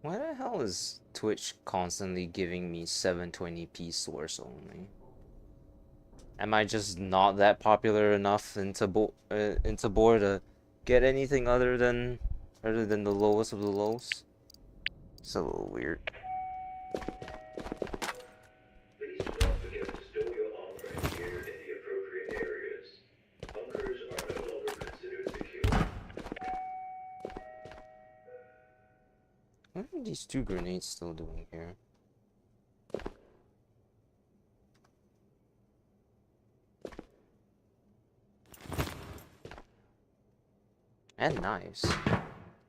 Why the hell is Twitch constantly giving me 720p source only? Am I just not that popular enough in Tabor to get anything other than the lowest of the lows? It's a little weird. Please do not forget to store your armor and gear in the appropriate areas. Bunkers are no longer considered secure. What are these two grenades still doing here? And knives.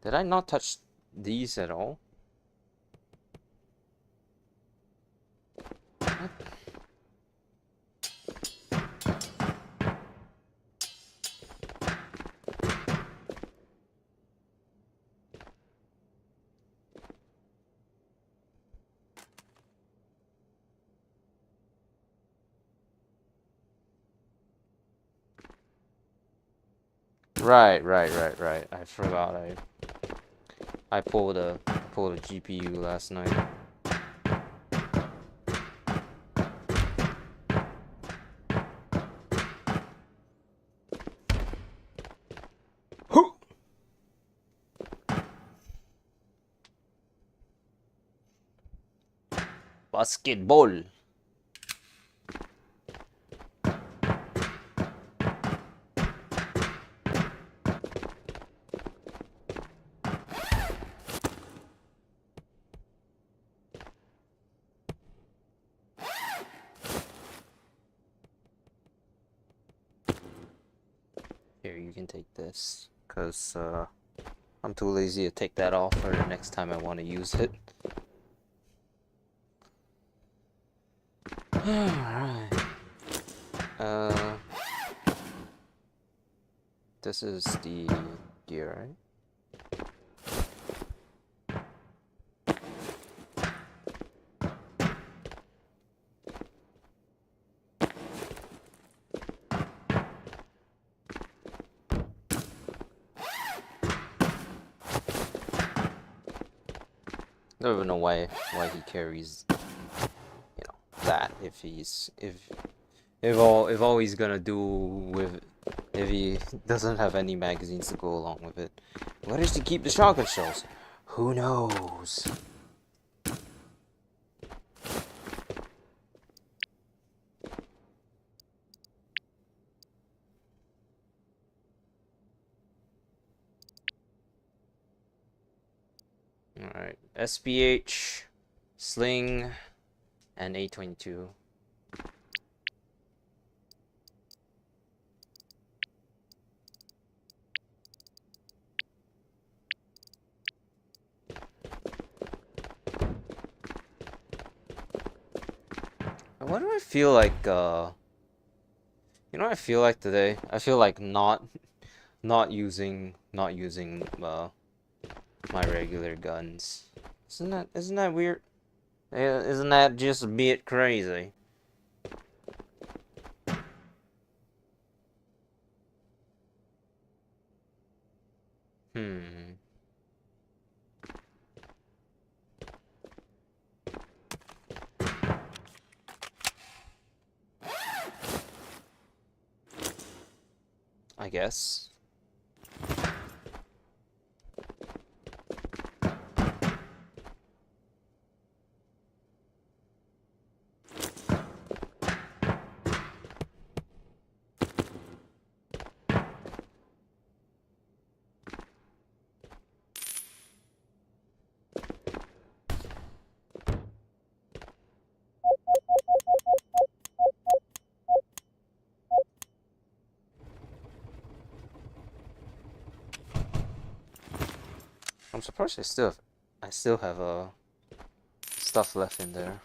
Did I not touch these at all? What? Right. I forgot I pulled a GPU last night. Basketball. Here, you can take this, cause I'm too lazy to take that off for the next time I want to use it. Alright. This is the gear, right? I don't even know why he carries, that if all he's gonna do with if he doesn't have any magazines to go along with it. Where does he keep the shotgun shells? Who knows? Alright. SPH, Sling, and A22. What do I feel like, you know what I feel like today? I feel like not using my regular guns. Isn't that weird? Isn't that just a bit crazy? Hmm. I guess. I'm surprised I still have stuff left in there.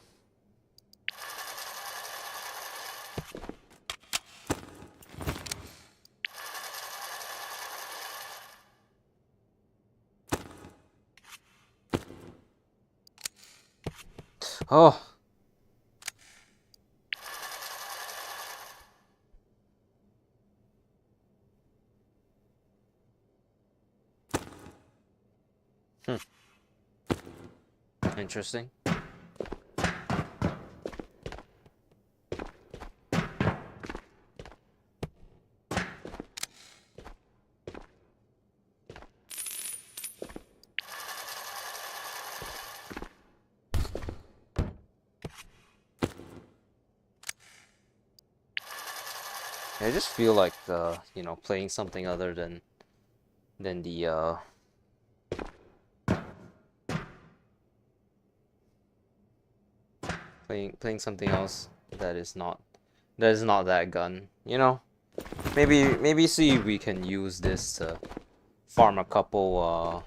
Oh. Hmm. Interesting. I just feel like you know, playing something other than the playing something else that is not that gun, you know? Maybe see if we can use this to farm a couple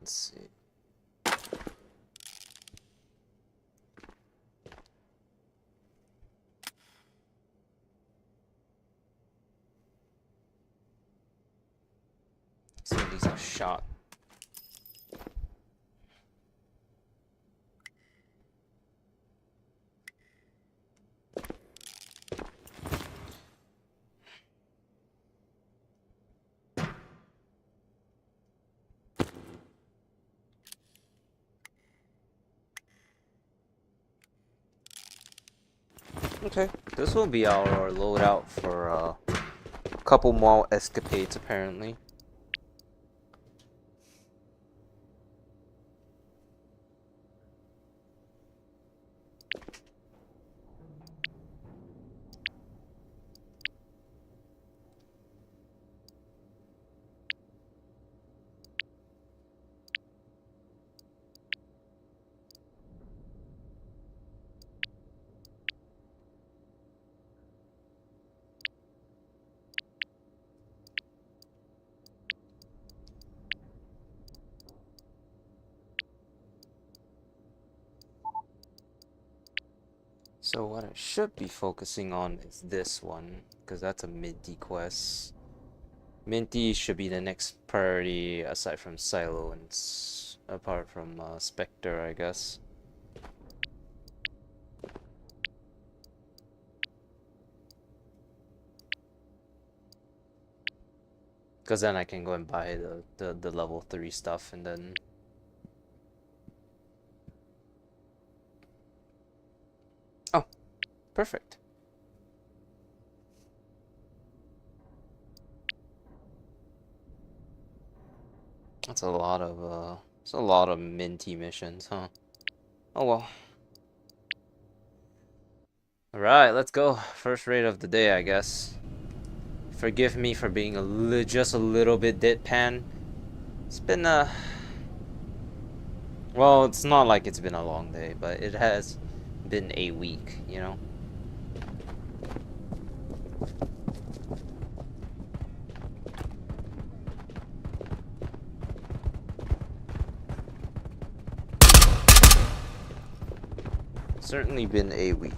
let's see. Some of these are shot. Okay, this will be our loadout for a couple more escapades apparently. So what I should be focusing on is this one, because that's a Minty quest. Minty should be the next priority aside from Silo and apart from Spectre, I guess. Because then I can go and buy the level 3 stuff and then... Oh, perfect. That's a lot of minty missions, huh? Oh well. Alright, let's go. First raid of the day, I guess. Forgive me for being just a little bit deadpan. It's been well, it's not like it's been a long day, but it has been a week, you know? Certainly been a week.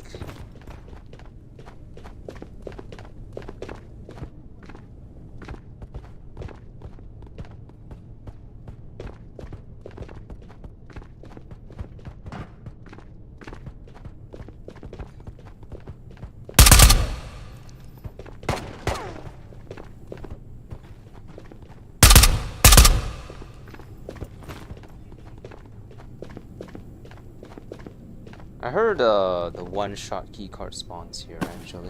I heard the one-shot keycard spawns here actually.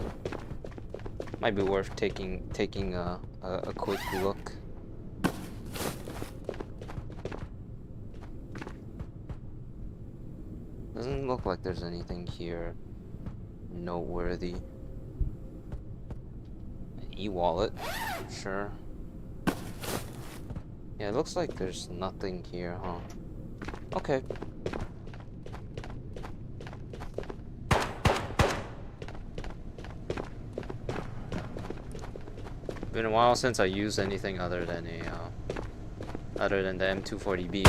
Might be worth taking a quick look. Doesn't look like there's anything here noteworthy. An e-wallet, sure. Yeah, it looks like there's nothing here, huh? Okay. Been a while since I used anything other than the M240B.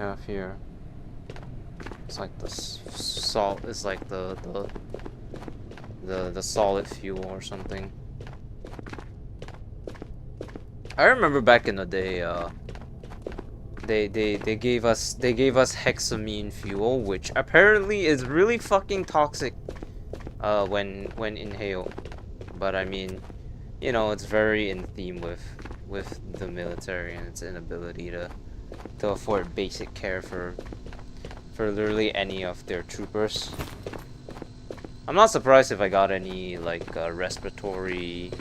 have here? It's like the salt. It's like the solid fuel or something. I remember back in the day, they gave us hexamine fuel, which apparently is really fucking toxic, when inhaled. But I mean, you know, it's very in theme with the military and its inability to afford basic care for literally any of their troopers. I'm not surprised if I got any like respiratory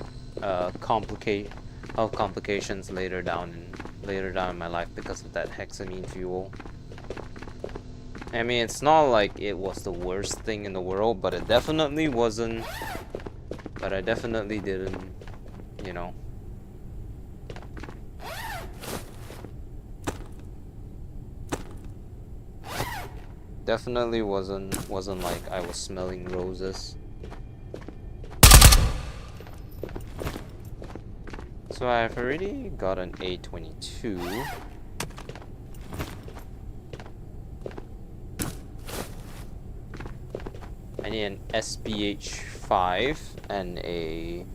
health complications later down in my life because of that hexamine fuel. I mean, it's not like it was the worst thing in the world, but it definitely wasn't. But I definitely didn't, you know. Definitely wasn't like I was smelling roses. So I've already got an A22. I need an SBH5 and a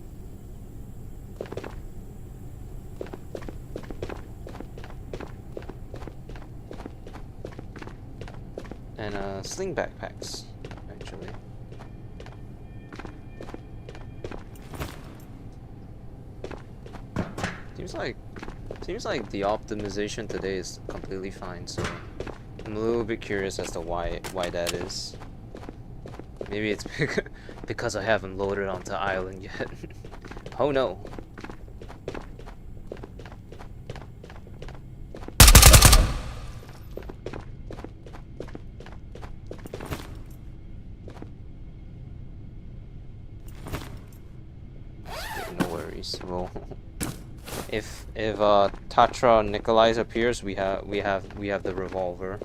sling backpacks, actually. Seems like the optimization today is completely fine, so I'm a little bit curious as to why that is. Maybe it's because I haven't loaded onto island yet. Oh no. No worries. Well, if Tatra Nikolai's appears, we have the revolver.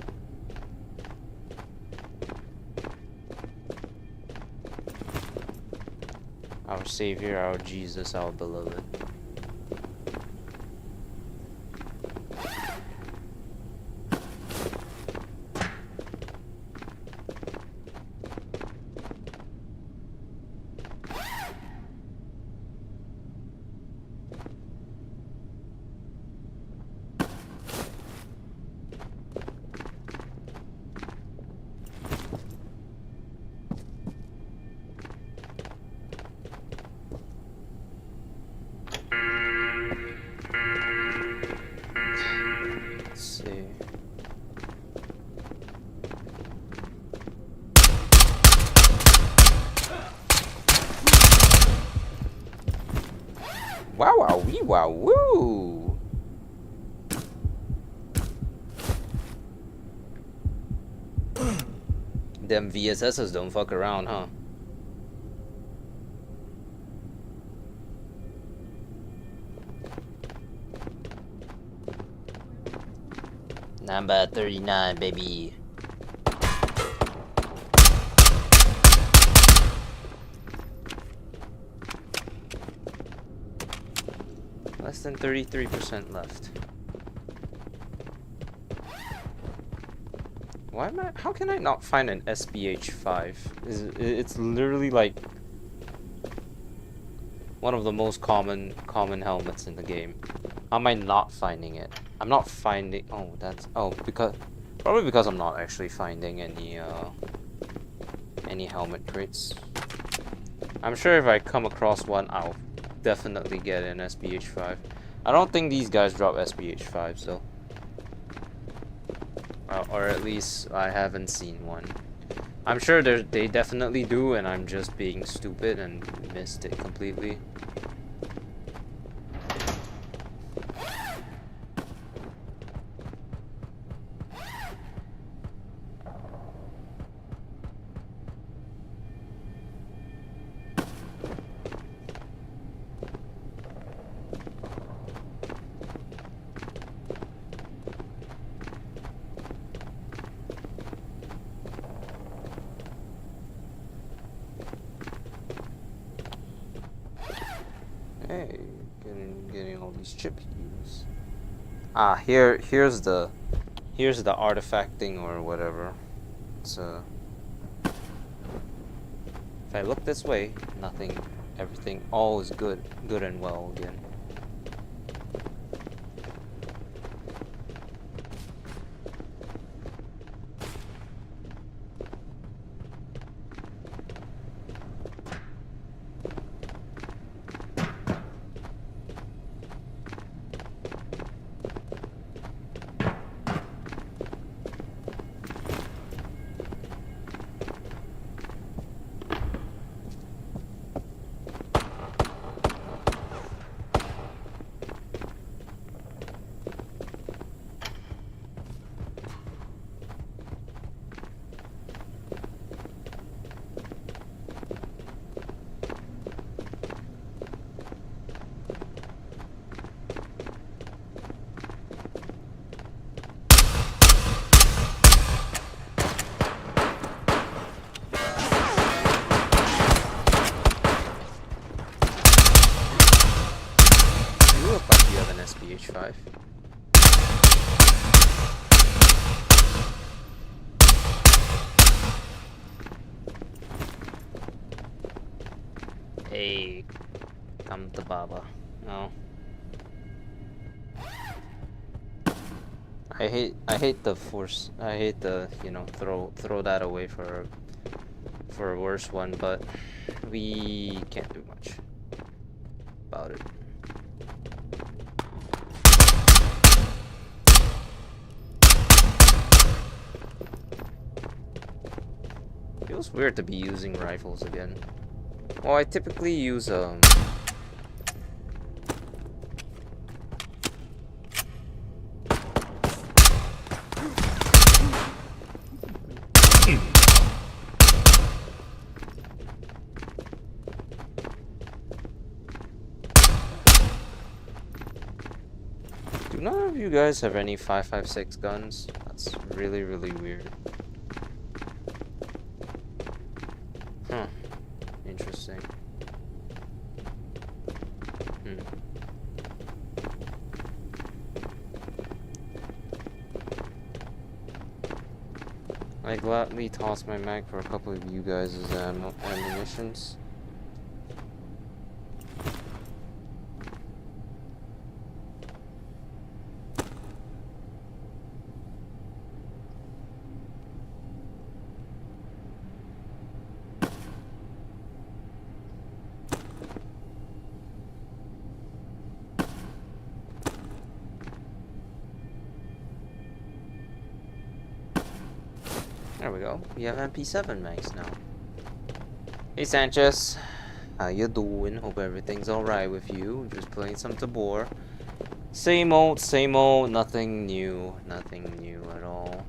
Our Savior, our Jesus, our beloved. Wow, wow, wee, wow, woo! Them VSSs don't fuck around, huh? Number 39, baby. Less than 33% left. Why am I? How can I not find an SBH5? It's literally like one of the most common helmets in the game. How am I not finding it? I'm not finding. Oh, that's probably because I'm not actually finding any helmet crates. I'm sure if I come across one, I'll definitely get an SBH5. I don't think these guys drop SBH5, so. Or at least I haven't seen one. I'm sure they definitely do, and I'm just being stupid and missed it completely. Hey, getting all these chip keys. Ah, here's the Here's the artifact thing or whatever. So if I look this way, nothing, everything, all is good and well again. You look like you have an SBH5. Hey, come to Baba. No. I hate the force. I hate the, you know, throw that away for a worse one, but we can't do much about it. Feels weird to be using rifles again. Well, I typically use Do none of you guys have any 5.56 guns? That's really weird. Huh. Interesting. I gladly toss my mag for a couple of you guys' ammunitions. There we go. We have MP7 mags now. Hey Sanchez, how you doing? Hope everything's alright with you. Just playing some Tabor. Same old, nothing new at all.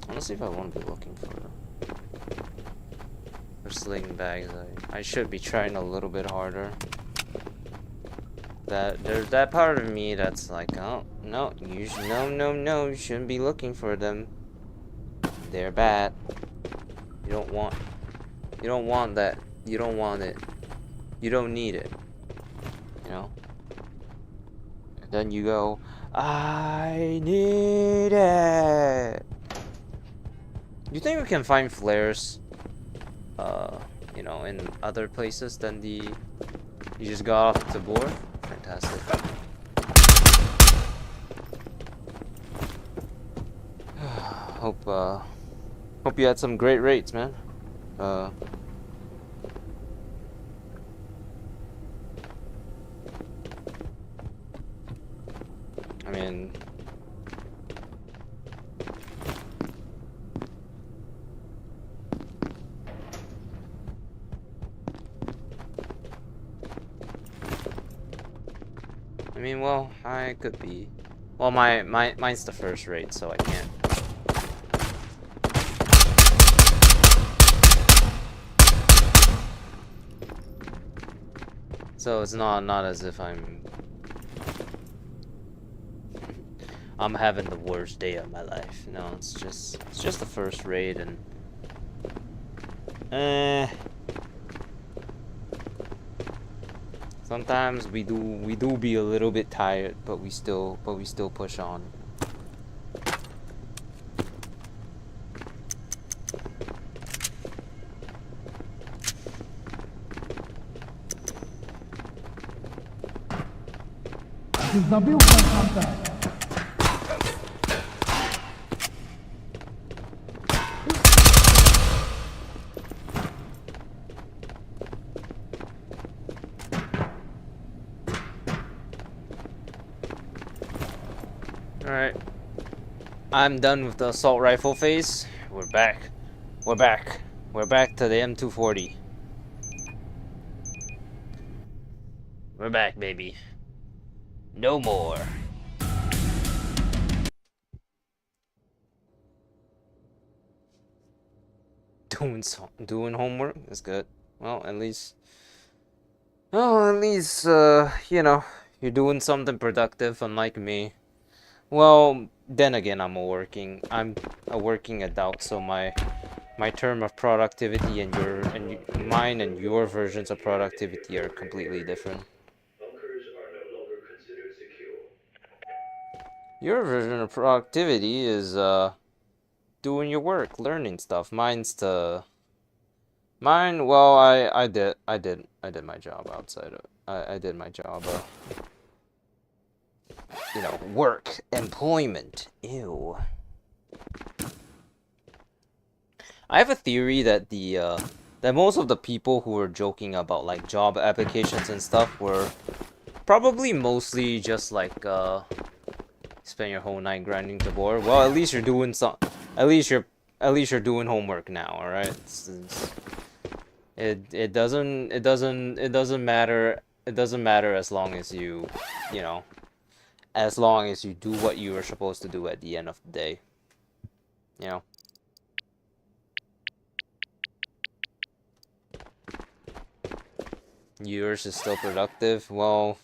Honestly, if I want to be looking for sling bags, I should be trying a little bit harder. There's that part of me that's like, oh no, you shouldn't be looking for them. They're bad. You don't want that. You don't want it. You don't need it. You know? And then you go, I need it. You think we can find flares you know, in other places than the you just got off the board? Fantastic. Hope you had some great rates, man. I mean, well, I could be. Well, mine's the first rate, so I can't. So it's not as if I'm having the worst day of my life. No, it's just the first raid and Sometimes we do be a little bit tired, but we still push on. Zabił pan tamte. Alright. I'm done with the assault rifle phase. We're back. We're back. We're back to the M240. We're back, baby. No more. Doing homework is good. Well, at least you know, you're doing something productive, unlike me. Well, then again, I'm a working adult, so my term of productivity and mine and your versions of productivity are completely different. Bunkers are no longer considered secure. Your version of productivity is doing your work, learning stuff. Well, I did my job outside of I did my job. You know, work, employment. Ew. I have a theory that that most of the people who were joking about like job applications and stuff were probably mostly just like spend your whole night grinding Tabor. Well, at least you're doing some. At least you're doing homework now. All right. It doesn't matter. It doesn't matter as long as you know, as long as you do what you were supposed to do at the end of the day. You know. Yours is still productive. Well,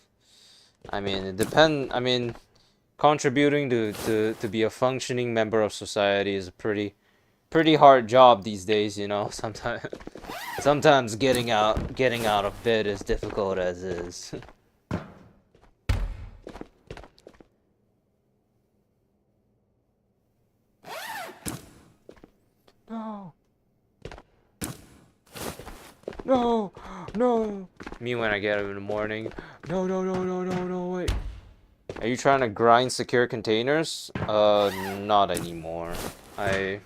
I mean, I mean, contributing to be a functioning member of society is a pretty hard job these days, you know. Sometimes getting out of bed is difficult as is. No. No. No. Me when I get up in the morning. No, wait. Are you trying to grind secure containers? Not anymore. I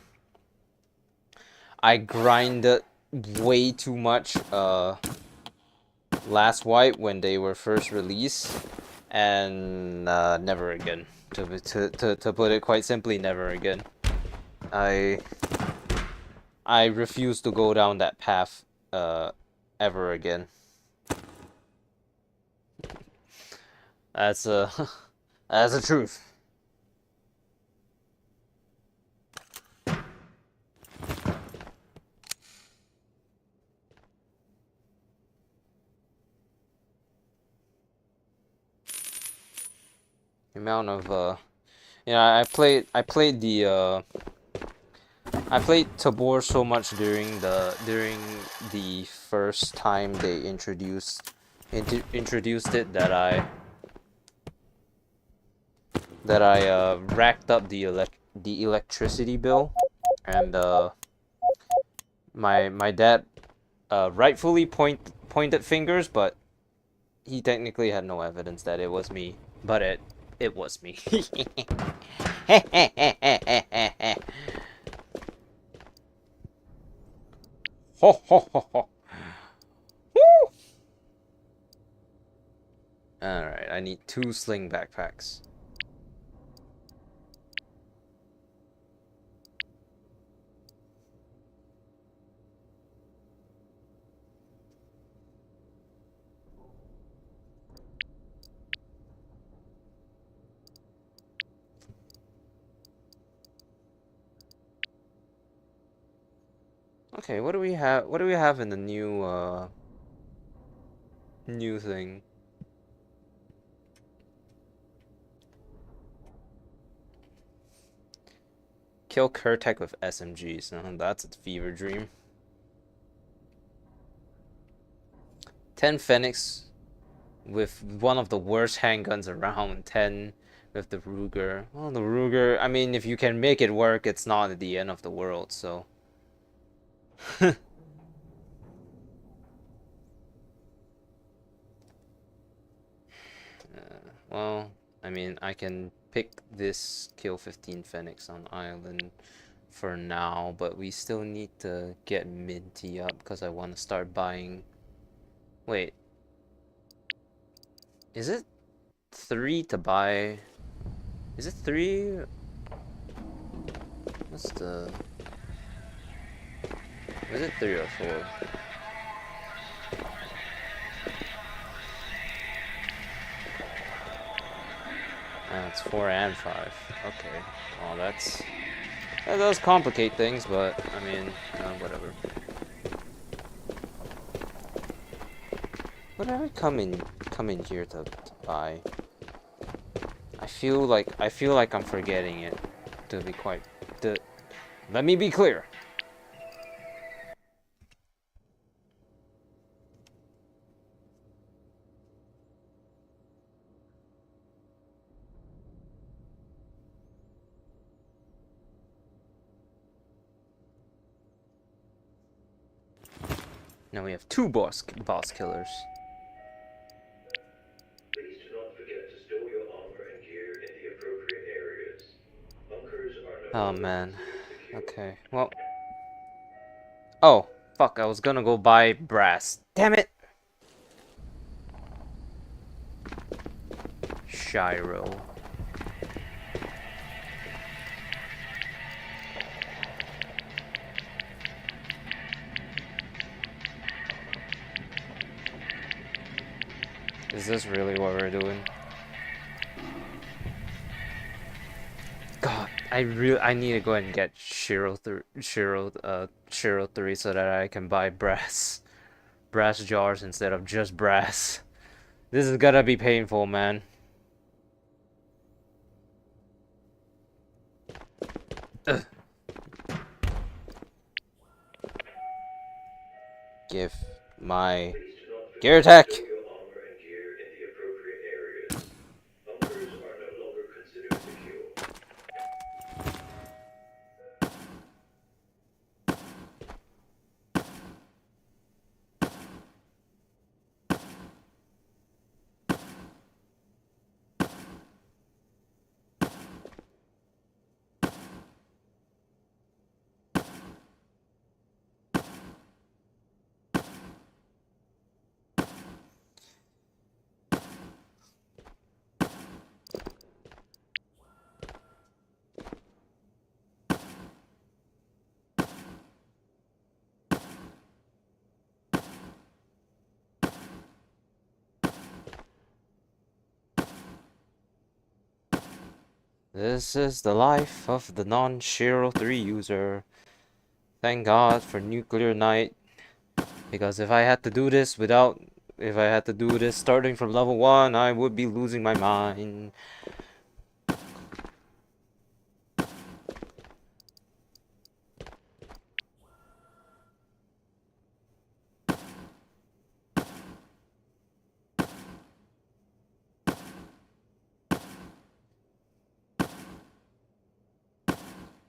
grinded way too much last wipe when they were first released, and never again. To put it quite simply, never again. I refuse to go down that path ever again. That's that's the truth. The amount of I played I played Tabor so much during the first time they introduced it that I racked up the electricity bill, and my dad rightfully pointed fingers, but he technically had no evidence that it was me, but it was me. Ho ho ho ho. Woo! Alright, I need 2 sling backpacks. Okay, what do we have? What do we have in the new thing? Kill Kurtek with SMGs. That's a fever dream. 10 Phoenix. with one of the worst handguns around, 10 with the Ruger. Well, the Ruger, I mean, if you can make it work, it's not at the end of the world, so. Well, I mean, I can pick this kill 15 Phoenix on Island for now, but we still need to get Minty up because I want to start buying. Wait, is it 3 to buy? Is it 3? What's the? Was it 3 or 4? It's 4 and 5. Okay. Well, that does complicate things, but I mean, whatever. What did I come in here to buy? I feel like I'm forgetting it. To be quite. Let me be clear. Now we have 2 boss killers. Please do not forget to store your armor and gear in the appropriate areas. Bunkers are no Oh longer man. considered secure. Okay. Well. Oh, fuck, I was gonna go buy brass. Damn it! Shiro. Is this really what we're doing? God, I need to go ahead and get Shiro 3 so that I can buy brass jars instead of just brass. This is gonna be painful, man. Ugh. Give my Please do not gear forget attack. to store your armor and gear in the appropriate areas. Bunkers are no longer considered secure. This is the life of the non-Shiro 3 user. Thank God for Nuclear Knight. Because if I had to do this starting from level 1, I would be losing my mind.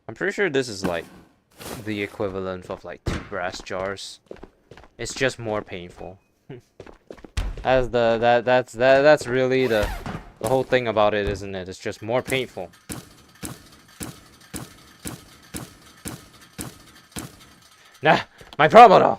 I'm pretty sure this is like the equivalent of like 2 brass jars. It's just more painful. That's really the whole thing about it, isn't it? It's just more painful. Nah, my problem.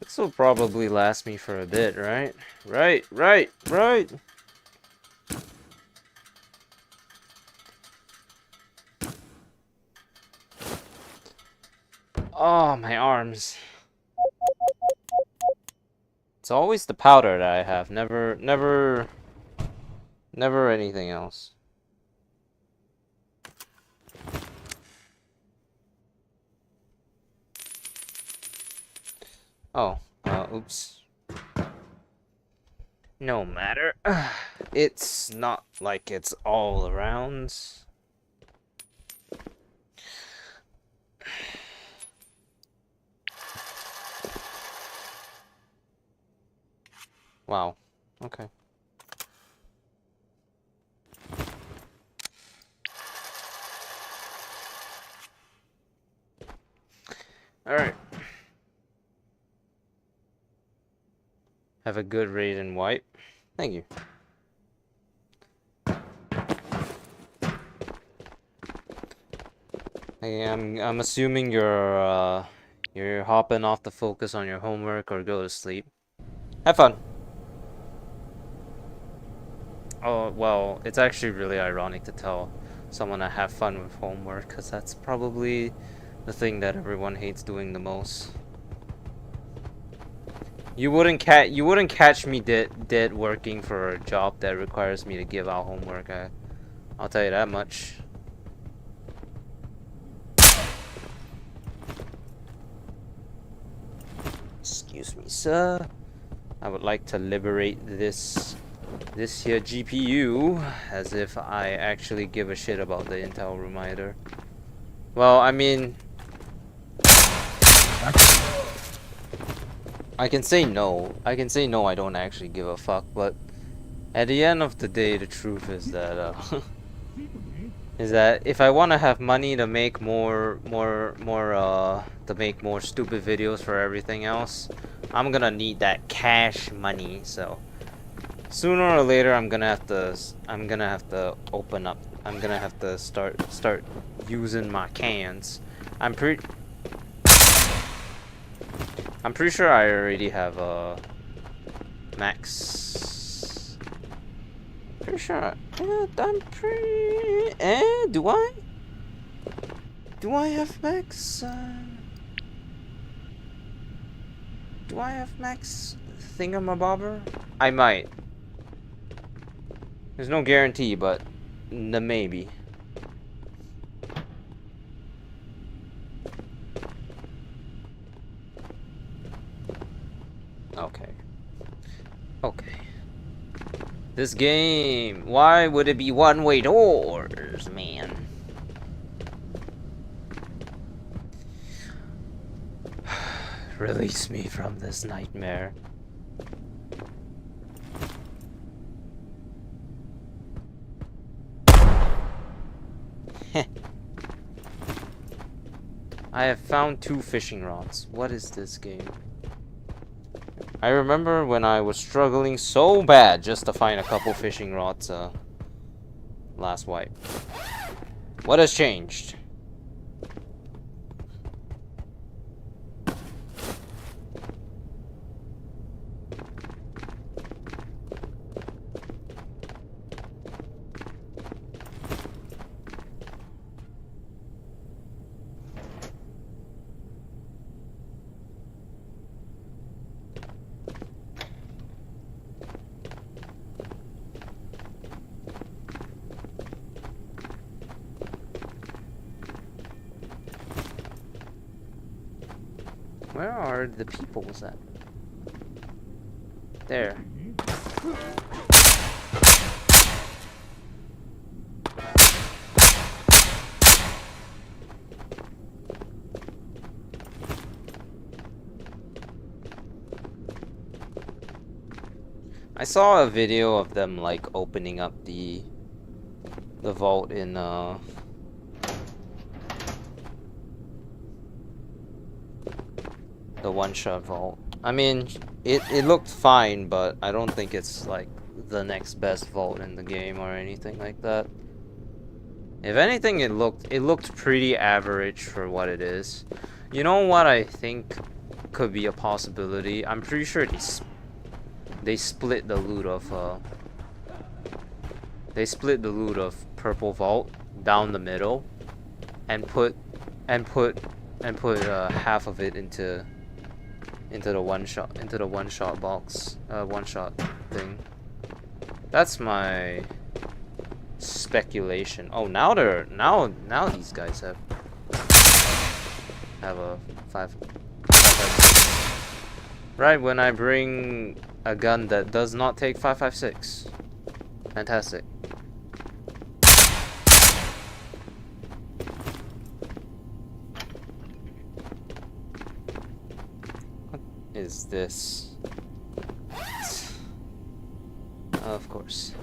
This will probably last me for a bit, right? Right. Oh, my arms. It's always the powder that I have, never anything else. Oh, oops. No matter. It's not like it's all around. Wow. Okay. Alright. Have a good raid and wipe. Thank you. Hey, I'm assuming you're hopping off to focus on your homework or go to sleep. Have fun. Oh, well, it's actually really ironic to tell someone to have fun with homework, because that's probably the thing that everyone hates doing the most. You wouldn't catch me dead working for a job that requires me to give out homework. I'll tell you that much. Excuse me, sir. I would like to liberate this here GPU, as if I actually give a shit about the Intel room either. Well, I mean, I can say no. I can say no, I don't actually give a fuck, but at the end of the day, the truth is that is that if I want to have money to make more stupid videos for everything else, I'm gonna need that cash money. So sooner or later, I'm gonna have to open up. I'm gonna have to start using my cans. I'm pretty sure I already have a max. Pretty sure. I'm pretty. Do I? Do I have max? Do I have max thingamabobber? I might. There's no guarantee, but maybe. Okay. Okay. This game, why would it be one-way doors, man? Release me from this nightmare. I have found 2 fishing rods. What is this game? I remember when I was struggling so bad just to find a couple fishing rods last wipe. What has changed? Where are the peoples at? There. I saw a video of them like opening up the vault in the one-shot vault. I mean, it looked fine, but I don't think it's like the next best vault in the game or anything like that. If anything, it looked pretty average for what it is. You know what I think could be a possibility? I'm pretty sure they split the loot of Purple Vault down the middle and put half of it into the one shot box, one shot thing. That's my speculation. Oh, now these guys have a 5. Right when I bring a gun that does not take 5.56. Fantastic. What is this? Of course.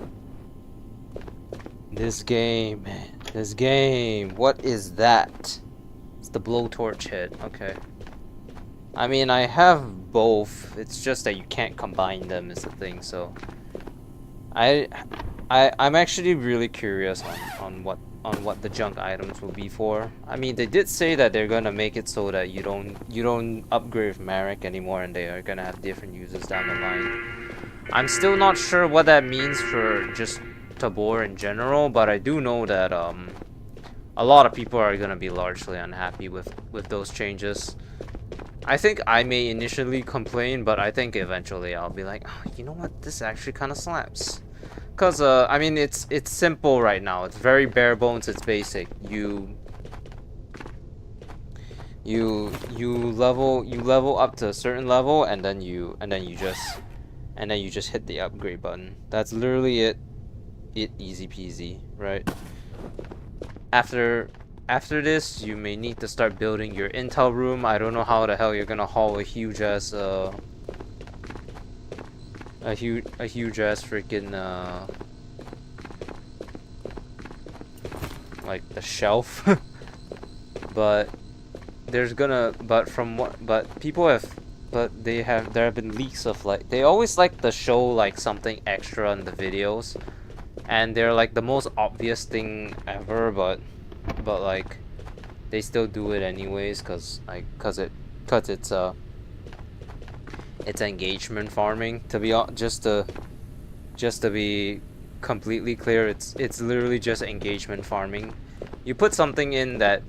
This game, man. This game. What is that? It's the blowtorch head. Okay. I mean, I have both. It's just that you can't combine them is the thing. So, I'm actually really curious on what the junk items will be for. I mean, they did say that they're gonna make it so that you don't upgrade with Marek anymore, and they are gonna have different uses down the line. I'm still not sure what that means for just Tabor in general, but I do know that a lot of people are gonna be largely unhappy with those changes. I think I may initially complain, but I think eventually I'll be like, oh, you know what, this actually kind of slaps. Cause I mean, it's simple right now. It's very bare bones. It's basic. You level up to a certain level, and then you just hit the upgrade button. That's literally it. Easy peasy, right? After this, you may need to start building your intel room. I don't know how the hell you're gonna haul a huge ass freaking like the shelf. But there have been leaks of, like, they always like to show like something extra in the videos, and they're like the most obvious thing ever, but like they still do it anyways, cause it's engagement farming. To be just to be completely clear, it's literally just engagement farming. You put something in that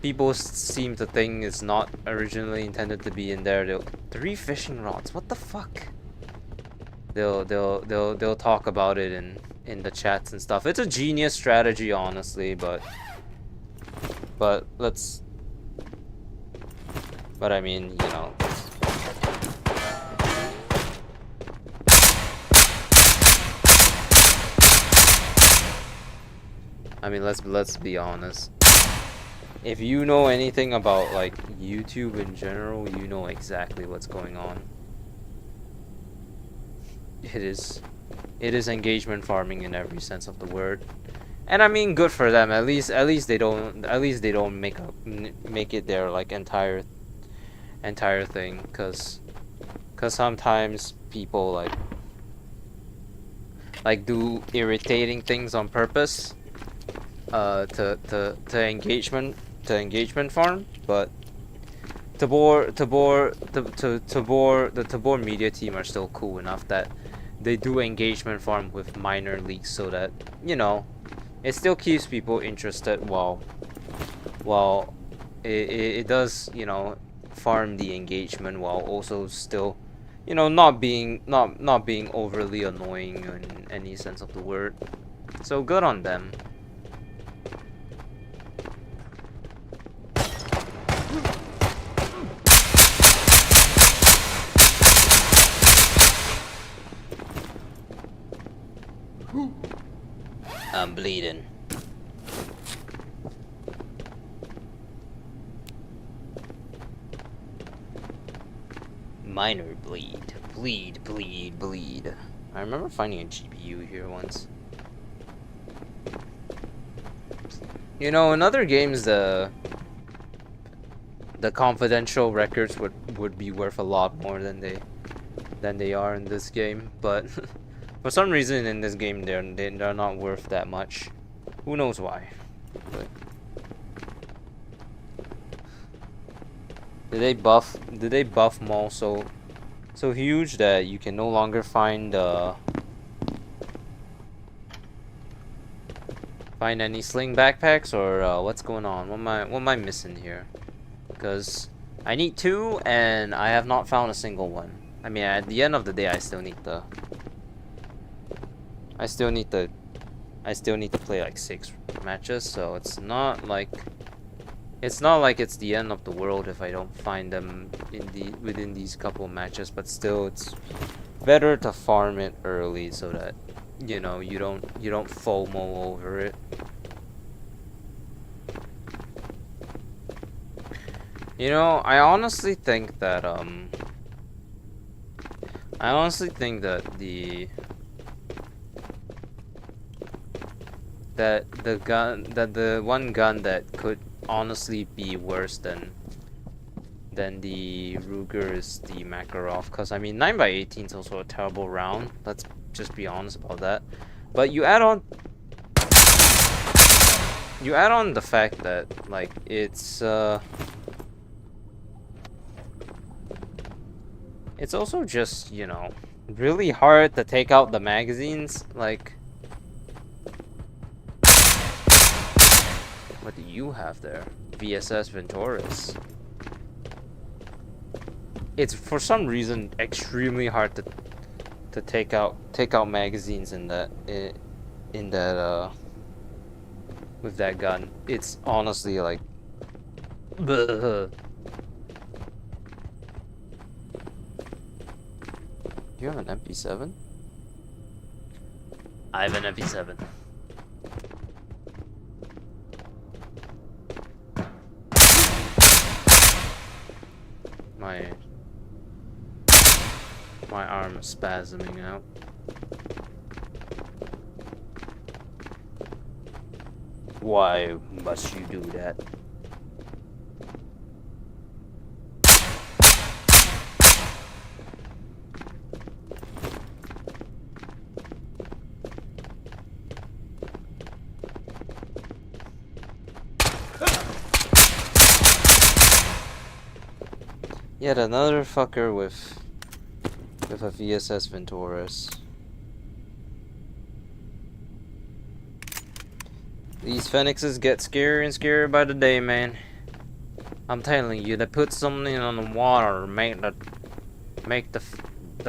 people seem to think is not originally intended to be in there. 3 fishing rods. What the fuck? They'll talk about it in the chats and stuff. It's a genius strategy, honestly, but I mean, you know. I mean, let's be honest. If you know anything about like YouTube in general, you know exactly what's going on. It is engagement farming in every sense of the word. And I mean, good for them. At least they don't make it their like entire thing, cuz sometimes people like do irritating things on purpose to engagement farm. But the Tabor media team are still cool enough that they do engagement farm with minor leaks, so that, you know, it still keeps people interested while it does, you know, farm the engagement, while also still, you know, not being overly annoying in any sense of the word. So good on them. I'm bleeding. Minor bleed. Bleed. I remember finding a GPU here once. You know, in other games the confidential records would be worth a lot more than they are in this game, but for some reason in this game they're not worth that much. Who knows why? But did they buff Maul so huge that you can no longer find any sling backpacks, or what's going on? What am I missing here? Because I need 2 and I have not found a single one. I mean, at the end of the day, I still need to play like 6 matches, so it's not like It's not like it's the end of the world if I don't find them within these couple matches, but still it's better to farm it early so that you know you don't FOMO over it. You know, I honestly think that the one gun that could honestly be worse than the Ruger is the Makarov, because I mean 9x18 is also a terrible round. Let's just be honest about that. But you add on the fact that like it's also just, you know, really hard to take out the magazines. Like, what do you have there? VSS Venturis. It's for some reason extremely hard to take out magazines in that with that gun. It's honestly like bleh. Do you have an MP7? I have an MP7. My arm is spasming out. Why must you do that? Yet another fucker with a VSS Venturis. These Phoenixes get scarier and scarier by the day, man. I'm telling you, they put something on the water to make the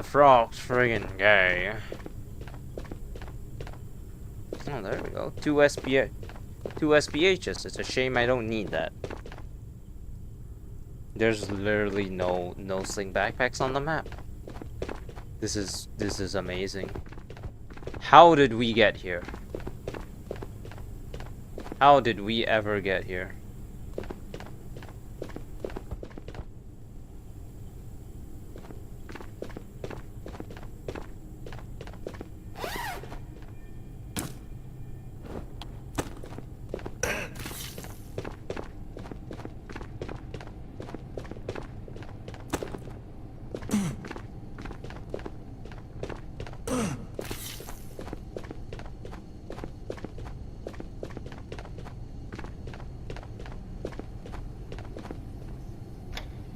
frogs friggin' gay. Oh, there we go. Two SPHs. It's a shame I don't need that. There's literally no sling backpacks on the map. This is amazing. How did we get here? How did we ever get here?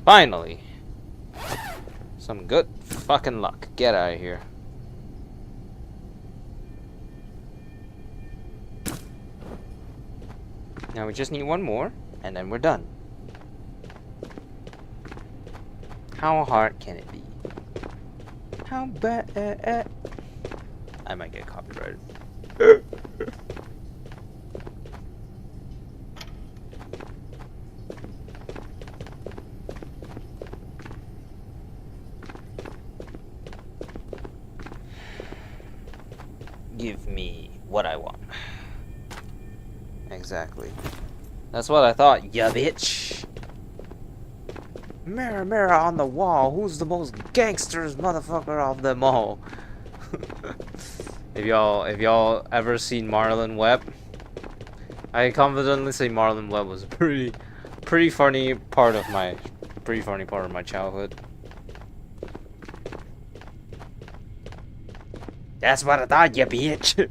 Finally! Some good fucking luck. Get out of here. Now we just need one more, and then we're done. How hard can it be? How bad? I might get copyrighted. Give me what I want. Exactly. That's what I thought, ya bitch. Mirror, mirror on the wall, who's the most gangsters motherfucker of them all? If y'all ever seen Marlon Webb, I confidently say Marlon Webb was a pretty funny part of my childhood. That's what I thought, you bitch.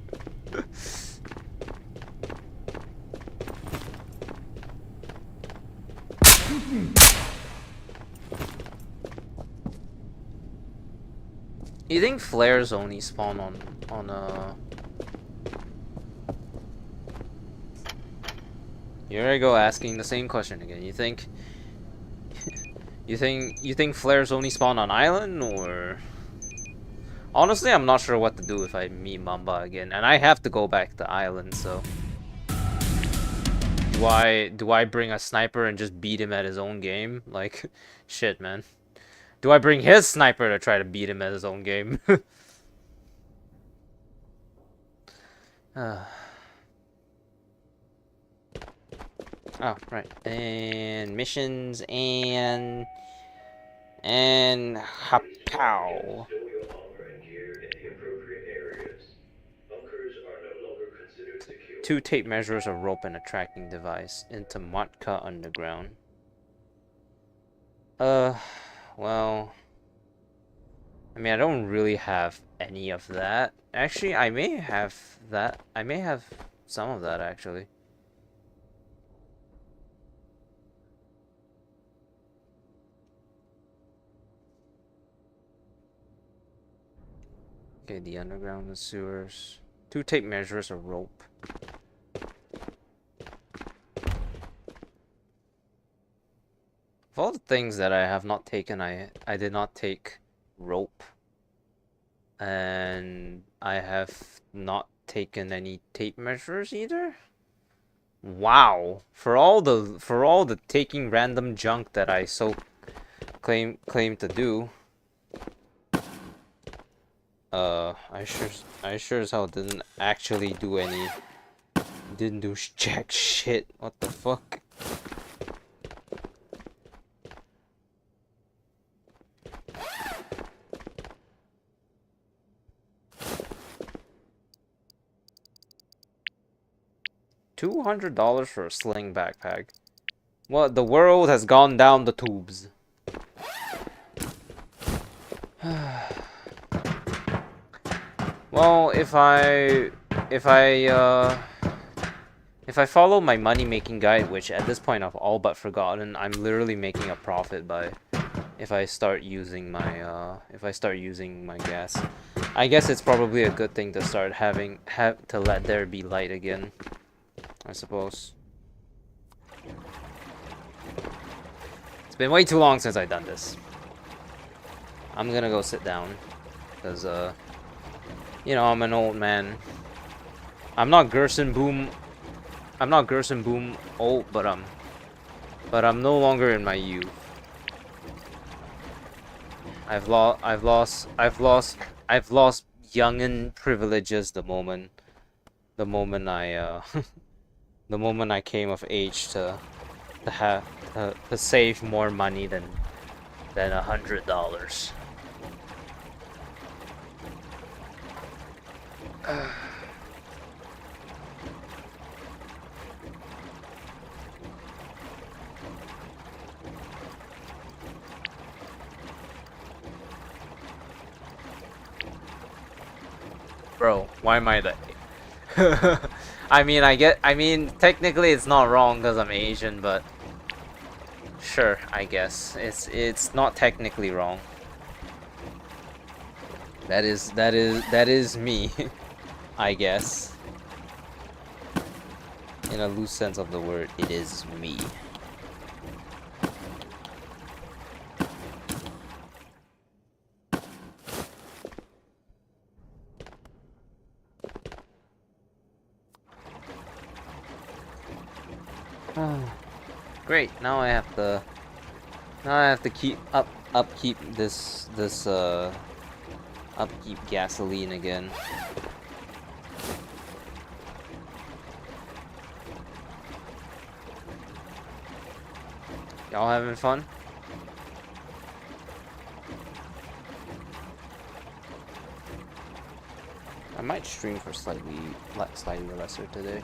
You think flares only spawn on Here I go asking the same question again. You think flares only spawn on island, or honestly, I'm not sure what to do if I meet Mamba again, and I have to go back to island, so do I bring a sniper and just beat him at his own game? Like, shit, man. Do I bring his sniper to try to beat him at his own game? Oh, right. And missions and hapow. Stow your armor and gear in the appropriate areas. Bunkers are no longer considered secure. 2 tape measures, a rope, and a tracking device into Matka Underground. Well, I mean, I don't really have any of that. Actually, I may have that. I may have some of that, actually. Okay, the underground, the sewers. 2 tape measures, a rope. Of all the things that I have not taken, I did not take rope. And I have not taken any tape measures either. Wow. For all the taking random junk that I so claim to do. I sure as hell didn't actually do any. Didn't do jack shit. What the fuck? $200 for a sling backpack. What? The world has gone down the tubes. Well, if I follow my money making guide, which at this point I've all but forgotten, I'm literally making a profit by if I start using my gas. I guess it's probably a good thing to start to let there be light again, I suppose. It's been way too long since I've done this. I'm gonna go sit down because you know, I'm an old man. I'm not Gerson Boom old, but I'm no longer in my youth. I've lost youngin privileges the moment I the moment I came of age to save more money than $100. Bro, why am I that? I mean, technically it's not wrong because I'm Asian, but sure, I guess it's not technically wrong. That is me, I guess. In a loose sense of the word, it is me. Great. Now I have to upkeep gasoline again. Y'all having fun? I might stream for slightly lesser today.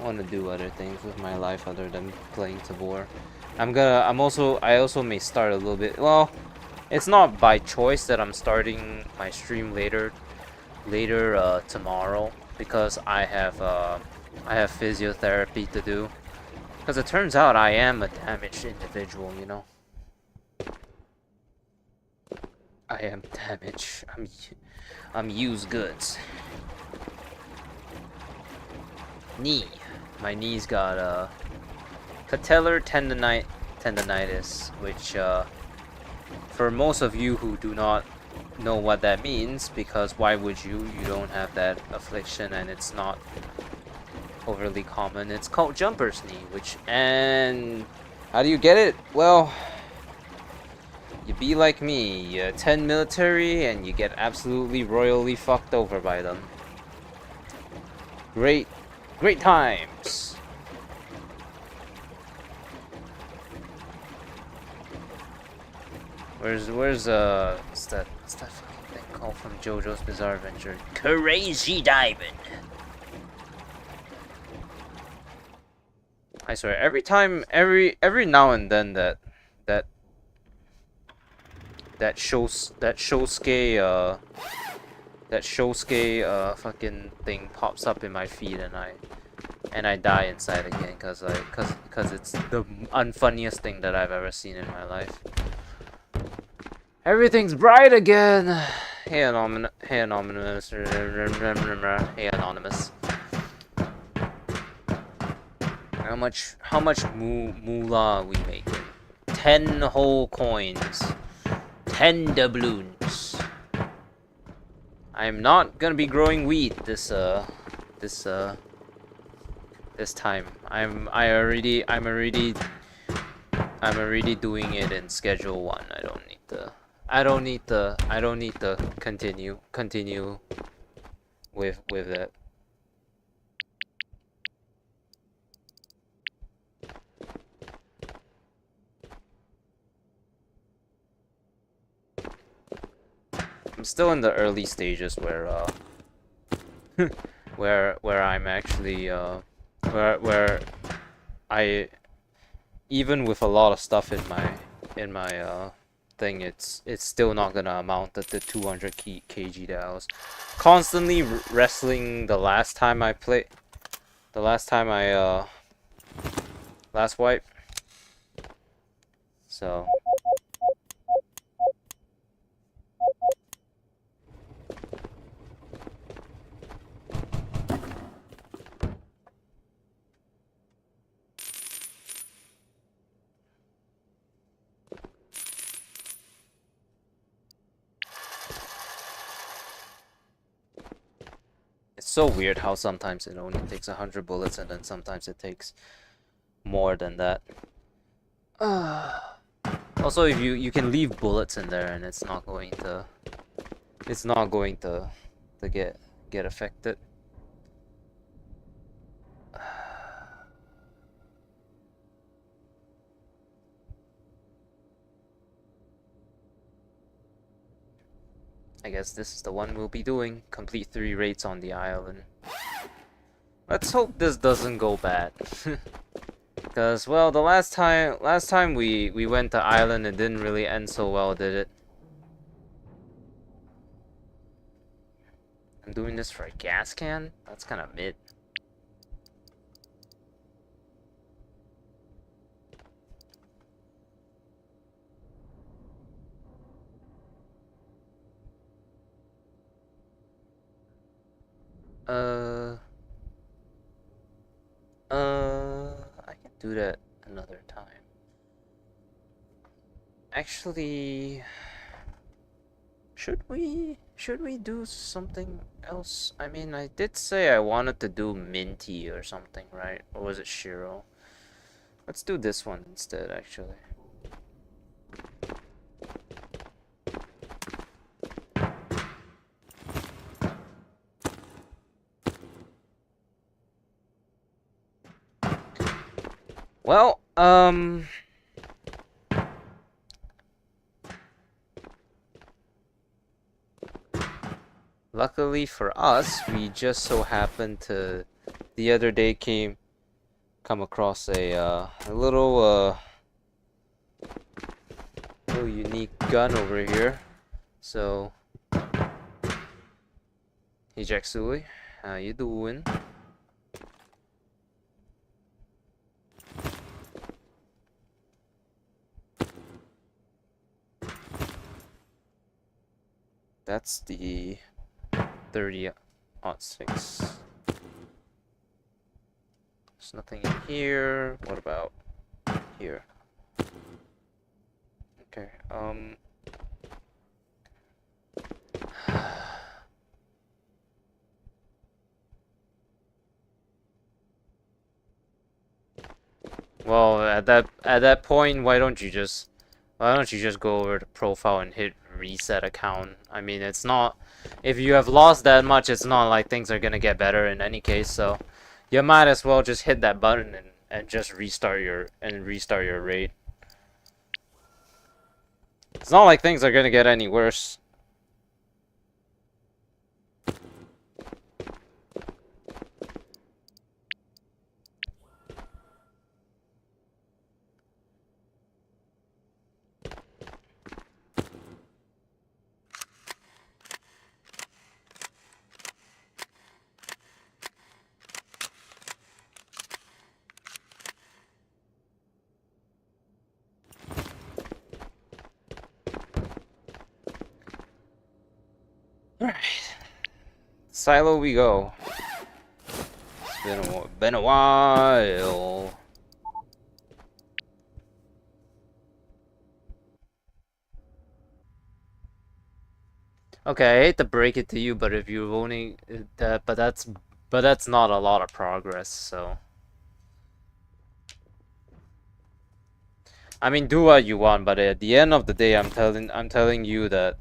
I want to do other things with my life other than playing Tabor. I also may start a little bit. Well, it's not by choice that I'm starting my stream later tomorrow because I have physiotherapy to do. Because it turns out I am a damaged individual, you know. I am damaged. I'm used goods. Knee. My knee's got patellar tendonitis, which for most of you who do not know what that means, because why would you? You don't have that affliction, and it's not overly common. It's called jumper's knee, and how do you get it? Well, you be like me, you attend military and you get absolutely royally fucked over by them. Great times. What's that fucking thing called from JoJo's Bizarre Adventure? Crazy Diamond. I swear, every now and then that Shosuke fucking thing pops up in my feed and I die inside again cause it's the unfunniest thing that I've ever seen in my life. Everything's bright again. Hey anonymous. Hey anonymous. How much moolah we make? 10 whole coins. 10 doubloons. I'm not gonna be growing wheat this time. I'm already doing it in schedule 1. I don't need to continue with it. I'm still in the early stages where where I'm actually where I, even with a lot of stuff in my thing, it's still not gonna amount to the 200 kg that I was constantly wrestling the last time I last wipe. So it's so weird how sometimes it only takes 100 bullets and then sometimes it takes more than that. Also, if you can leave bullets in there and it's not going to get affected. I guess this is the one we'll be doing. Complete 3 raids on the island. Let's hope this doesn't go bad. Cause well, the last time we went to island, it didn't really end so well, did it? I'm doing this for a gas can? That's kind of mid. I can do that another time. Actually, should we do something else? I mean, I did say I wanted to do Minty or something, right? Or was it Shiro? Let's do this one instead, actually. Well, luckily for us, we just so happened to the other day come across a little unique gun over here. So, hey Jacksui, how you doing? That's the 30-06. There's nothing in here. What about here? Okay, Well, at that point, why don't you just go over to profile and hit reset account? I mean, it's not, if you have lost that much, it's not like things are gonna get better in any case, so you might as well just hit that button and just restart your raid. It's not like things are gonna get any worse. Alright. Silo we go. It's been a while. Okay, I hate to break it to you, but if you've only but that's not a lot of progress, so I mean, do what you want, but at the end of the day, I'm telling you that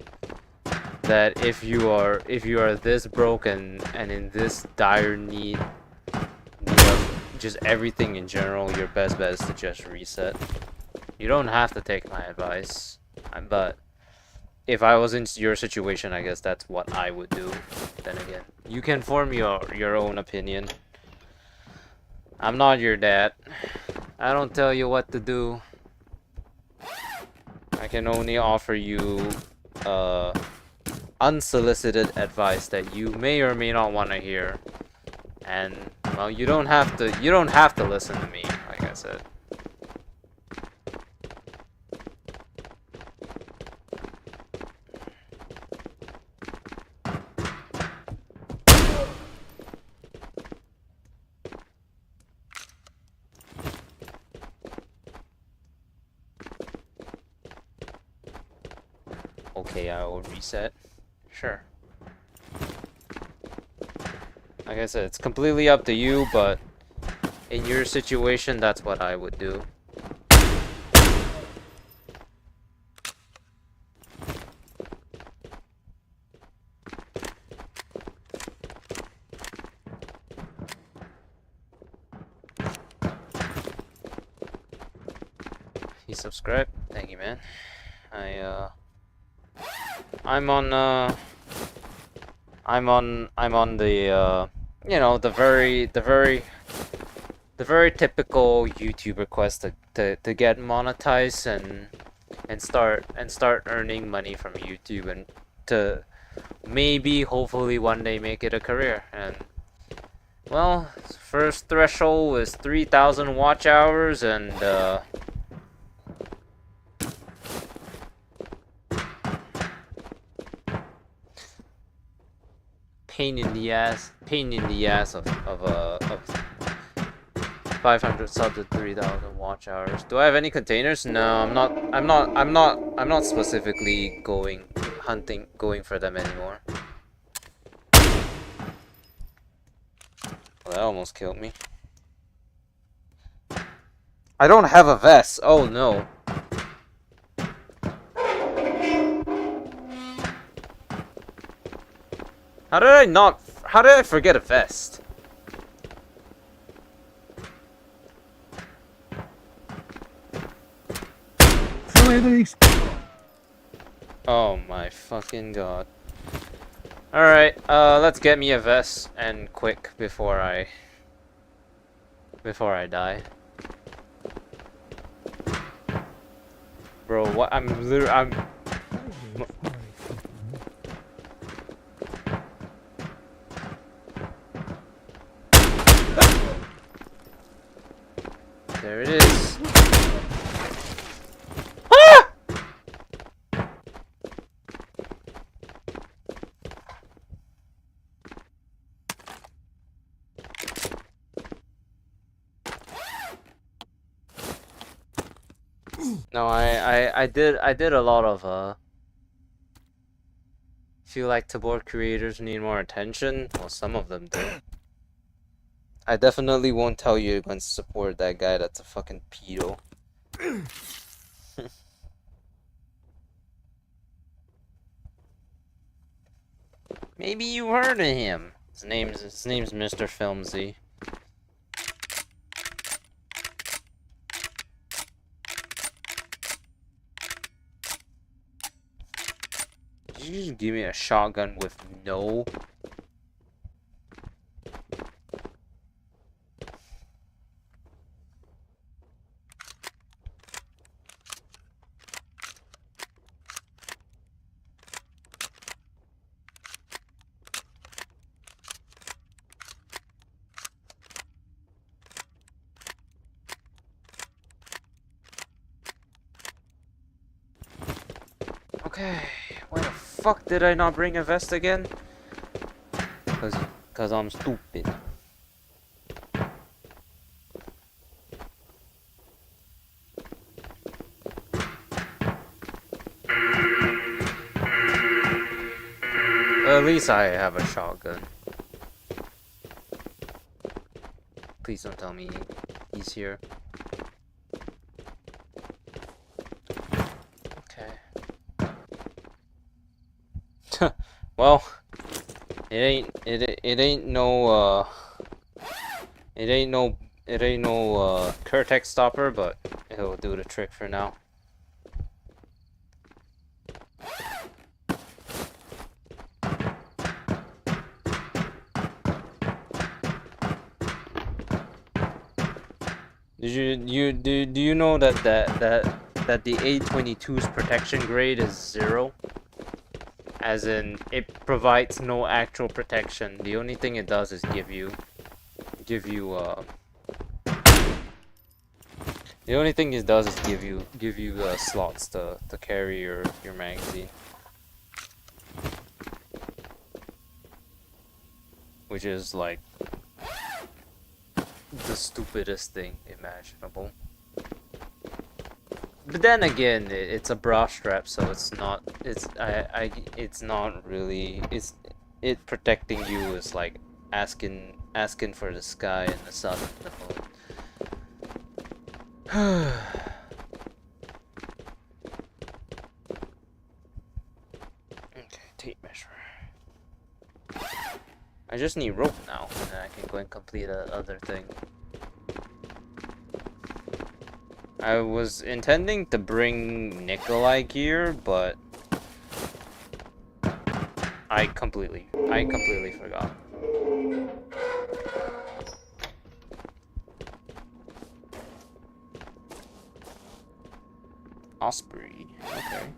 if you are this broken and in this dire need of just everything in general, your best bet is to just reset. You don't have to take my advice, but if I was in your situation, I guess that's what I would do. Then again, you can form your own opinion. I'm not your dad. I don't tell you what to do. I can only offer you unsolicited advice that you may or may not want to hear. And well, you don't have to listen to me, like I said. Okay, I will reset. Sure. Like I said, it's completely up to you, but in your situation, that's what I would do. You subscribe? Thank you, man. I'm on the you know, the very typical YouTuber quest to get monetized and start earning money from YouTube and to maybe hopefully one day make it a career. And well, first threshold was 3,000 watch hours, and pain in the ass of 500 subs at 3,000 watch hours. Do I have any containers? No, I'm not specifically going for them anymore. Well, that almost killed me. I don't have a vest. Oh no. How did I forget a vest? Oh my fucking god. Alright, let's get me a vest, and quick before I die. Bro, what I'm there it is. Ah! No, I did a lot of feel like Tabor creators need more attention. Well, some of them do. I definitely won't tell you against support that guy that's a fucking pedo. Maybe you heard of him. His name's Mr. Filmsy. Did you just give me a shotgun with no? Okay, why the fuck did I not bring a vest again? Cause I'm stupid. Well, at least I have a shotgun. Please don't tell me he's here. Okay. Well, it ain't no Curtex stopper, but it'll do the trick for now. Do you know that the A22's protection grade is 0? As in, it provides no actual protection. The only thing it does is give you the only thing it does is give you slots to carry your magazine, which is like the stupidest thing imaginable. But then again, it's a bra strap, so it's not. It's not really. It protecting you is like asking for the sky and the sun and the moon. Okay, tape measure. I just need rope now, and then I can go and complete a other thing. I was intending to bring Nikolai gear, but I completely forgot. Osprey, okay.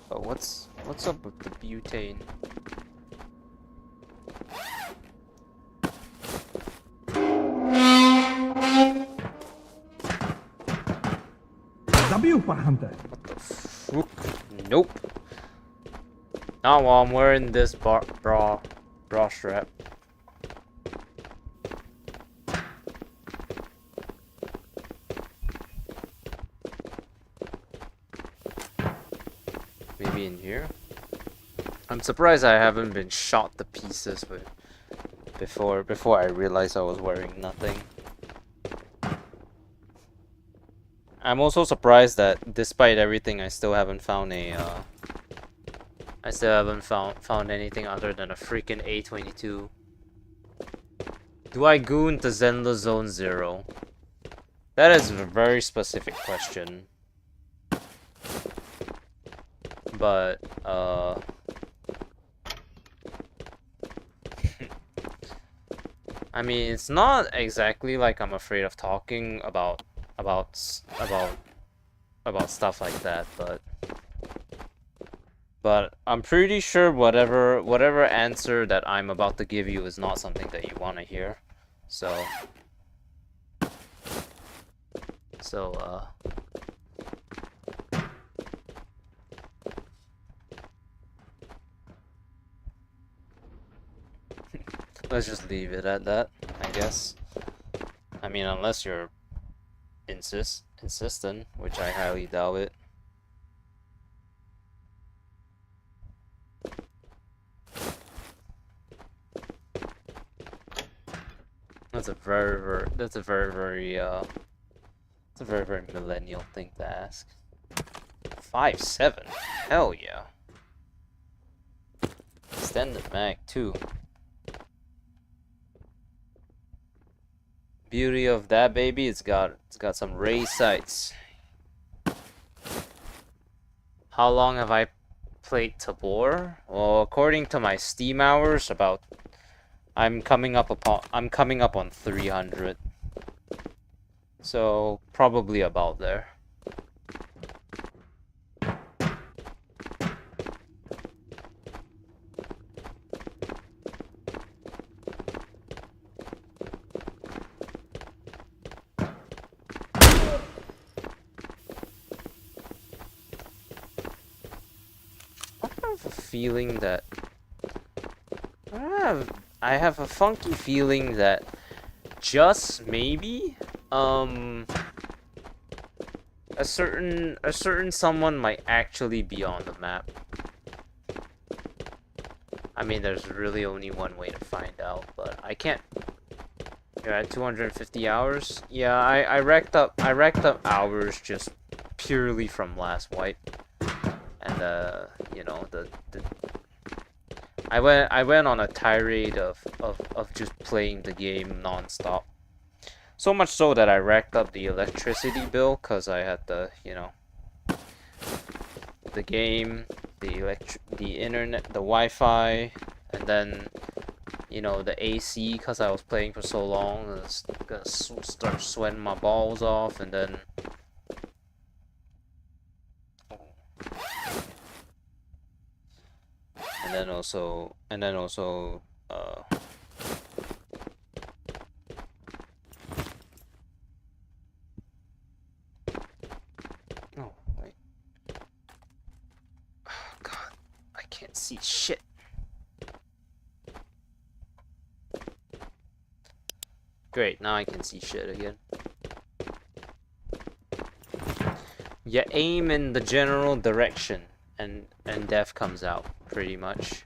But what's up with the butane? W for Hunter. What the fuck? Nope. Not while I'm wearing this bra strap. Maybe in here? I'm surprised I haven't been shot to pieces before I realized I was wearing nothing. I'm also surprised that despite everything, I still haven't found found anything other than a freaking A22. Do I goon to Zenla Zone 0? That is a very specific question. But, I mean, it's not exactly like I'm afraid of talking about stuff like that, but I'm pretty sure whatever answer that I'm about to give you is not something that you want to hear. So let's just leave it at that, I guess. I mean, unless you're insistent, which I highly doubt it. That's a very millennial thing to ask. 5.7? Hell yeah. Extended mag too. Beauty of that baby, it's got some ray sights. How long have I played Tabor? Well, according to my Steam hours, I'm coming up on 300. So probably about there. I have a feeling that I have a funky feeling that just maybe a certain someone might actually be on the map. I mean, there's really only one way to find out, but I can't. You're at 250 hours? Yeah, I racked up hours just purely from last wipe. And you know, I went on a tirade of just playing the game non-stop. So much so that I racked up the electricity bill because I had the, you know, the game, the internet, the Wi-Fi, and then, you know, the AC because I was playing for so long. I was gonna start sweating my balls off, and then also oh wait, oh god, I can't see shit. Great, now I can see shit again. You aim in the general direction and death comes out, pretty much.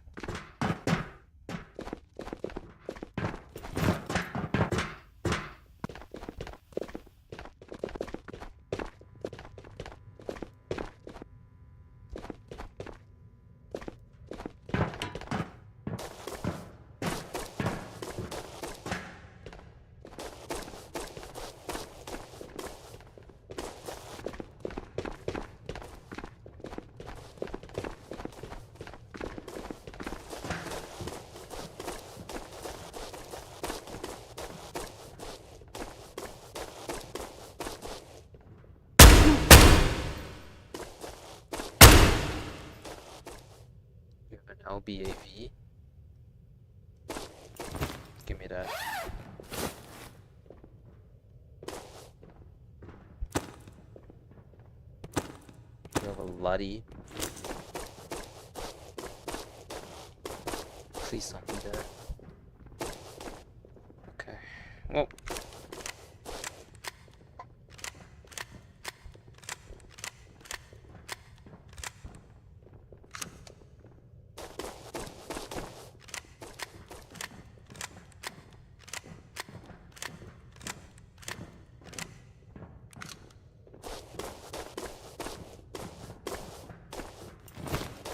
LBAV. Give me that. You have a Luddy. Please don't be there. Okay. Well.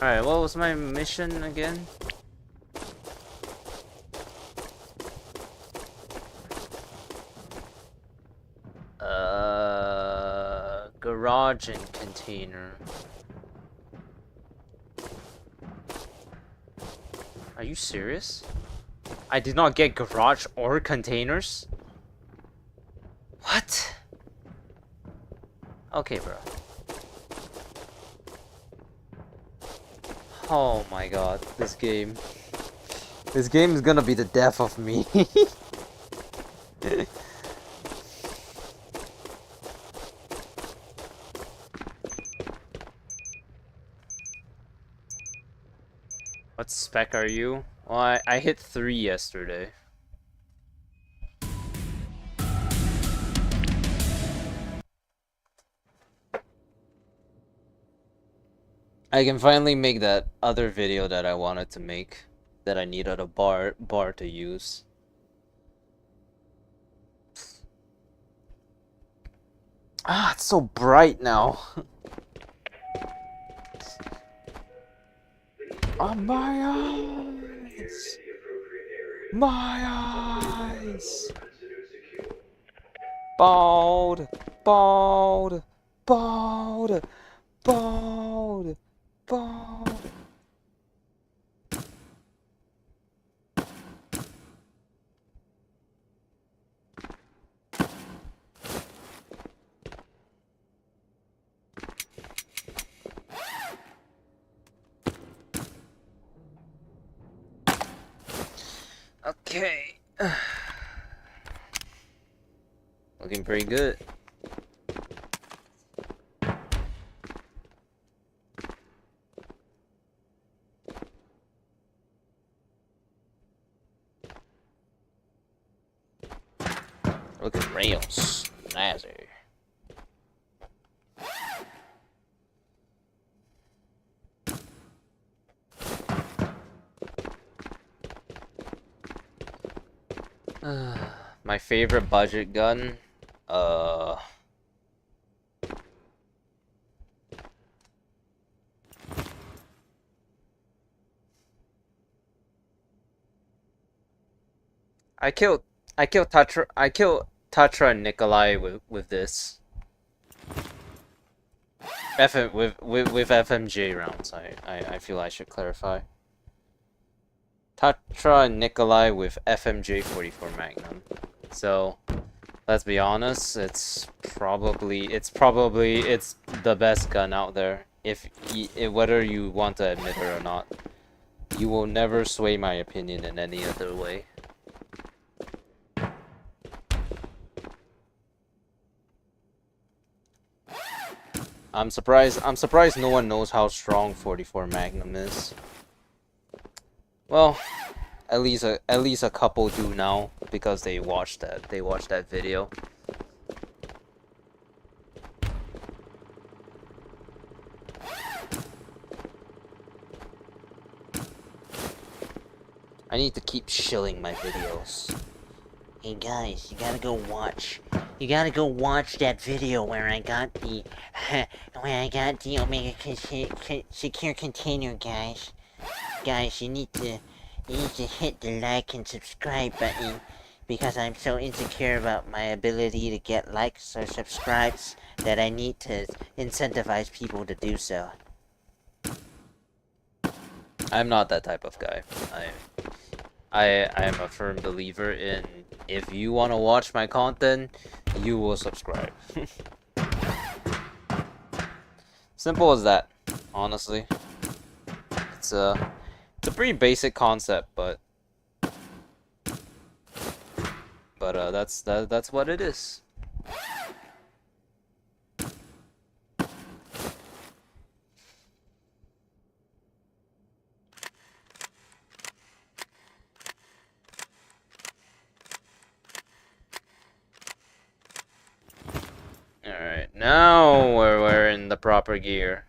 Alright, what was my mission again? Garage and container. Are you serious? I did not get garage or containers? What? Okay, bro. Oh my god, this game. This game is gonna be the death of me. What spec are you? Well, I hit 3 yesterday. I can finally make that other video that I wanted to make, that I needed a bar to use. Ah, it's so bright now. Oh, my eyes! My eyes! Bald! Bald! Bald! Bald! Bald! Okay. Looking pretty good. Looking real snazzy. My favorite budget gun, I killed Tatra and Nikolai with this. With FMJ rounds. I feel I should clarify. Tatra and Nikolai with FMJ 44 Magnum. So let's be honest, it's probably the best gun out there. If whether you want to admit it or not, you will never sway my opinion in any other way. I'm surprised no one knows how strong 44 Magnum is. Well, at least a couple do now because they watched that video. I need to keep shilling my videos. Hey guys, you gotta go watch that video where I got the Omega secure container, guys. Guys, you need to hit the like and subscribe button because I'm so insecure about my ability to get likes or subscribes that I need to incentivize people to do so. I'm not that type of guy. I am a firm believer in if you want to watch my content, you will subscribe. Simple as that, honestly. It's a pretty basic concept, but that's what it is. Alright, now we're in the proper gear.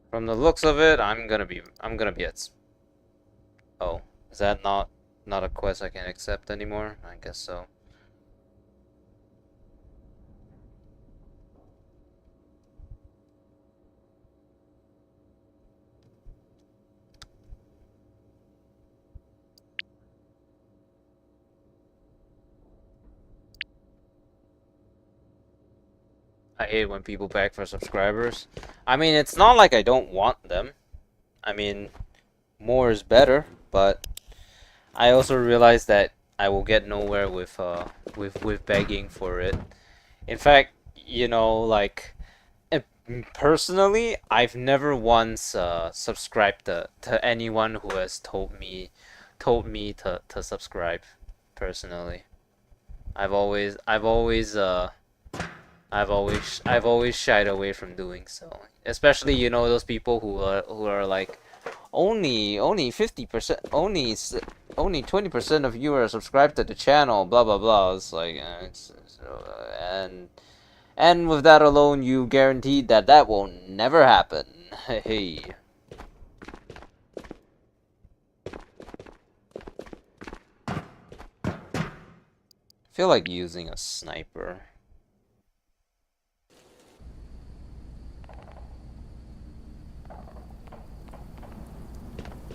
From the looks of it, I'm gonna be at. Oh, is that not a quest I can accept anymore? I guess so. I hate when people beg for subscribers. I mean, it's not like I don't want them. I mean, more is better, but I also realize that I will get nowhere with begging for it. In fact, you know, like personally, I've never once subscribed to anyone who has told me to subscribe. Personally, I've always shied away from doing so. Especially, you know, those people who are like, only 50%, only 20% of you are subscribed to the channel, blah blah blah. It's like, and with that alone, you guaranteed that that will never happen. Hey. I feel like using a sniper.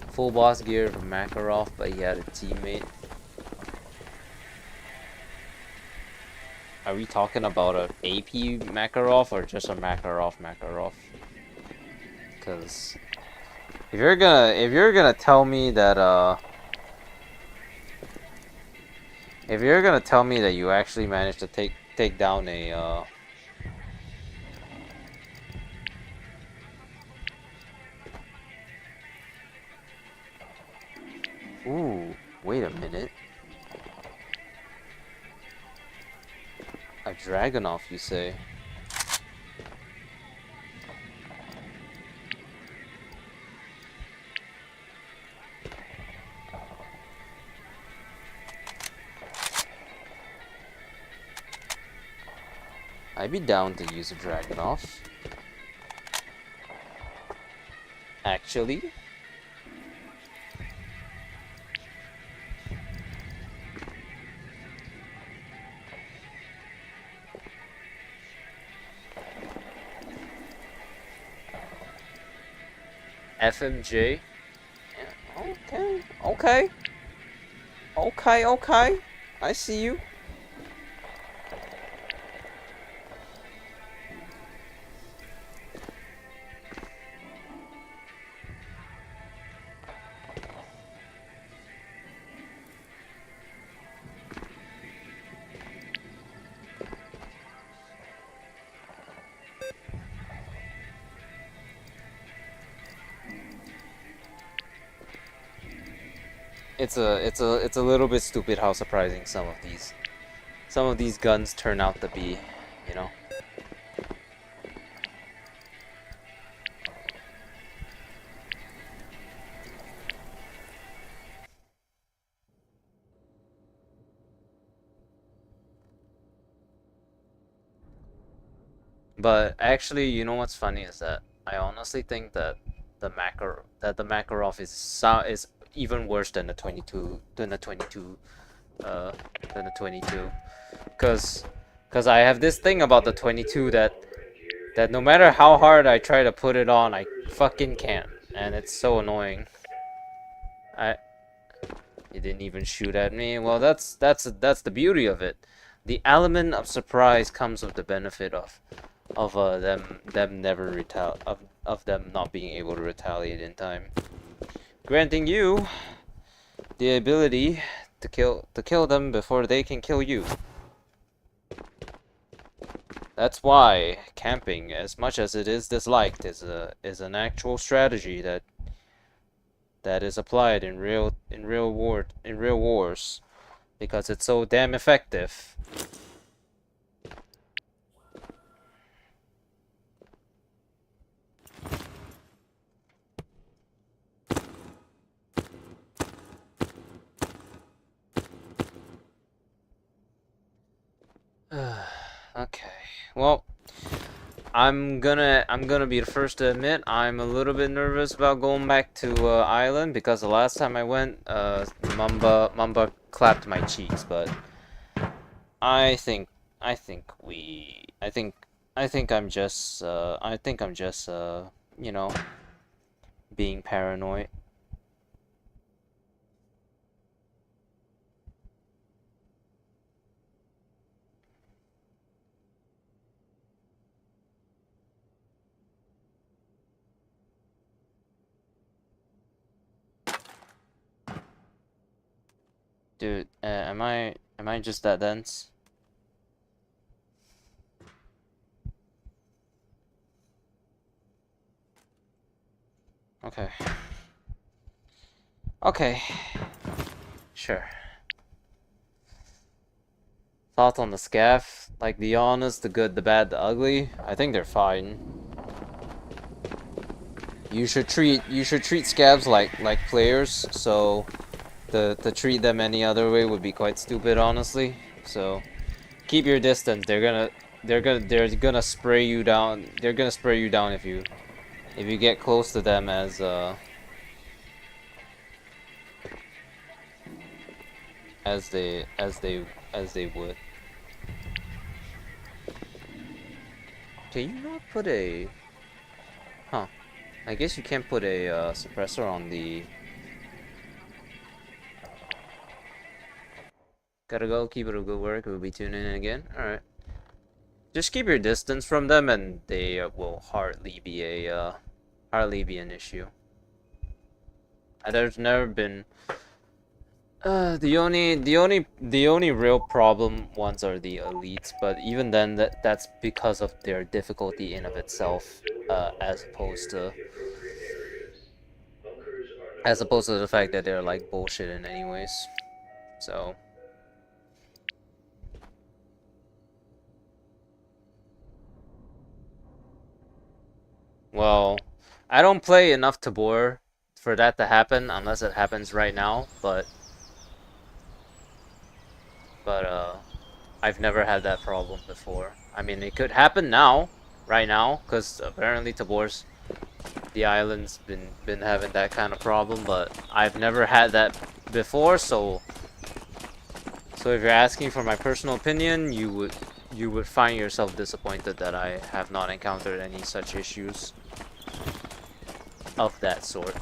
Full boss gear for Makarov, but he had a teammate. Are we talking about a AP Makarov or just a Makarov? Because if you're gonna tell me that if you're gonna tell me that you actually managed to take down a ooh, wait a minute. A Dragunov, you say? I'd be down to use a Dragunov. Actually. FMJ. Yeah, okay. I see you. It's a little bit stupid how surprising some of these guns turn out to be, you know. But actually, you know what's funny is that I honestly think that the Makarov is even worse than the 22 uh than the 22 cuz I have this thing about the 22 that no matter how hard I try to put it on, I fucking can't, and it's so annoying. You didn't even shoot at me. Well, that's the beauty of it. The element of surprise comes with the benefit of them never of them not being able to retaliate in time, granting you the ability to kill them before they can kill you. That's why camping, as much as it is disliked, is an actual strategy that is applied in real wars, because it's so damn effective. Okay. Well, I'm gonna be the first to admit I'm a little bit nervous about going back to Island, because the last time I went, Mamba clapped my cheeks. But I think I think we I think I'm just you know, being paranoid. Dude, am I just that dense? Okay. Okay. Sure. Thoughts on the scaff? Like the honest, the good, the bad, the ugly? I think they're fine. You should treat scabs like players, so to treat them any other way would be quite stupid, honestly. So keep your distance. They're gonna spray you down. They're gonna spray you down if you get close to them as they would. Can you not put a huh? I guess you can't put a suppressor on the. Gotta go. Keep it a good work. We'll be tuning in again. All right. Just keep your distance from them, and they will hardly be an issue. There's never been. The only real problem ones are the elites, but even then, that's because of their difficulty in of itself, as opposed to the fact that they're like bullshit in anyways. So. Well, I don't play enough Tabor for that to happen unless it happens right now, but I've never had that problem before. I mean, it could happen now, right now, because apparently the island's been having that kind of problem, but I've never had that before, so if you're asking for my personal opinion, you would find yourself disappointed that I have not encountered any such issues of that sort.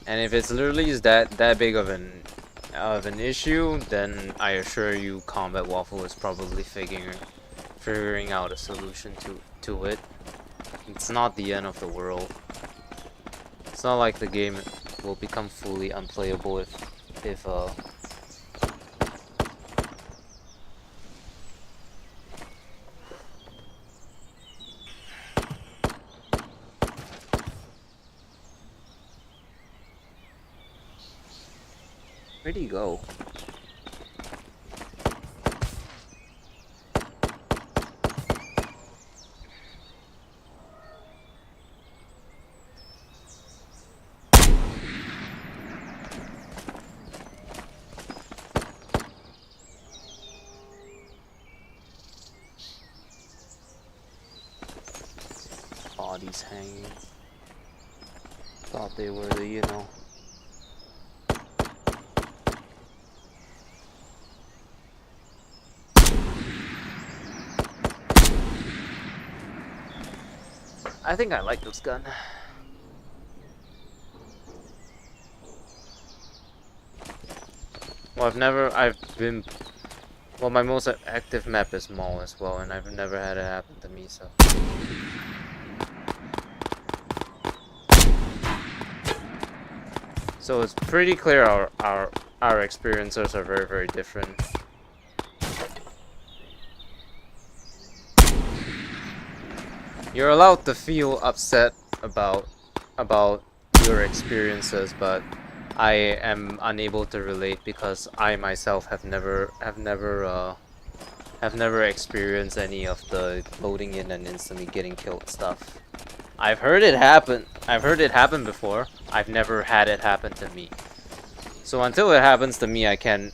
And if it's literally that big of an issue, then I assure you, Combat Waffle is probably figuring out a solution to it. It's not the end of the world. It's not like the game will become fully unplayable if where'd he go? Bodies hanging. Thought they were the, I think I like this gun. Well, well, my most active map is Mall as well, and I've never had it happen to me, so. So it's pretty clear our experiences are very, very different. You're allowed to feel upset about your experiences, but I am unable to relate because I myself have never experienced any of the loading in and instantly getting killed stuff. I've heard it happen. I've heard it happen before. I've never had it happen to me. So until it happens to me, I can't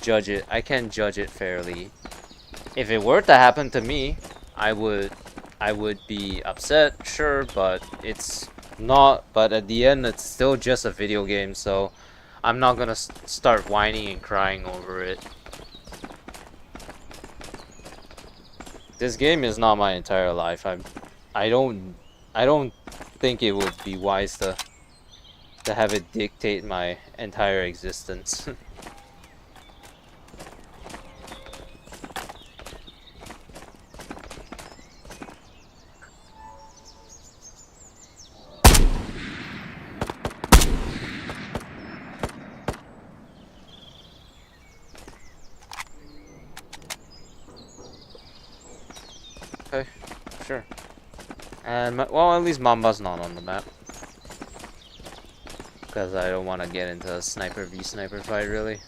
judge it. I can't judge it fairly. If it were to happen to me, I would be upset, sure, but it's not. But at the end, it's still just a video game, so I'm not gonna start whining and crying over it. This game is not my entire life. I don't think it would be wise to have it dictate my entire existence. Okay, sure. And well, at least Mamba's not on the map. Because I don't want to get into a sniper v sniper fight, really.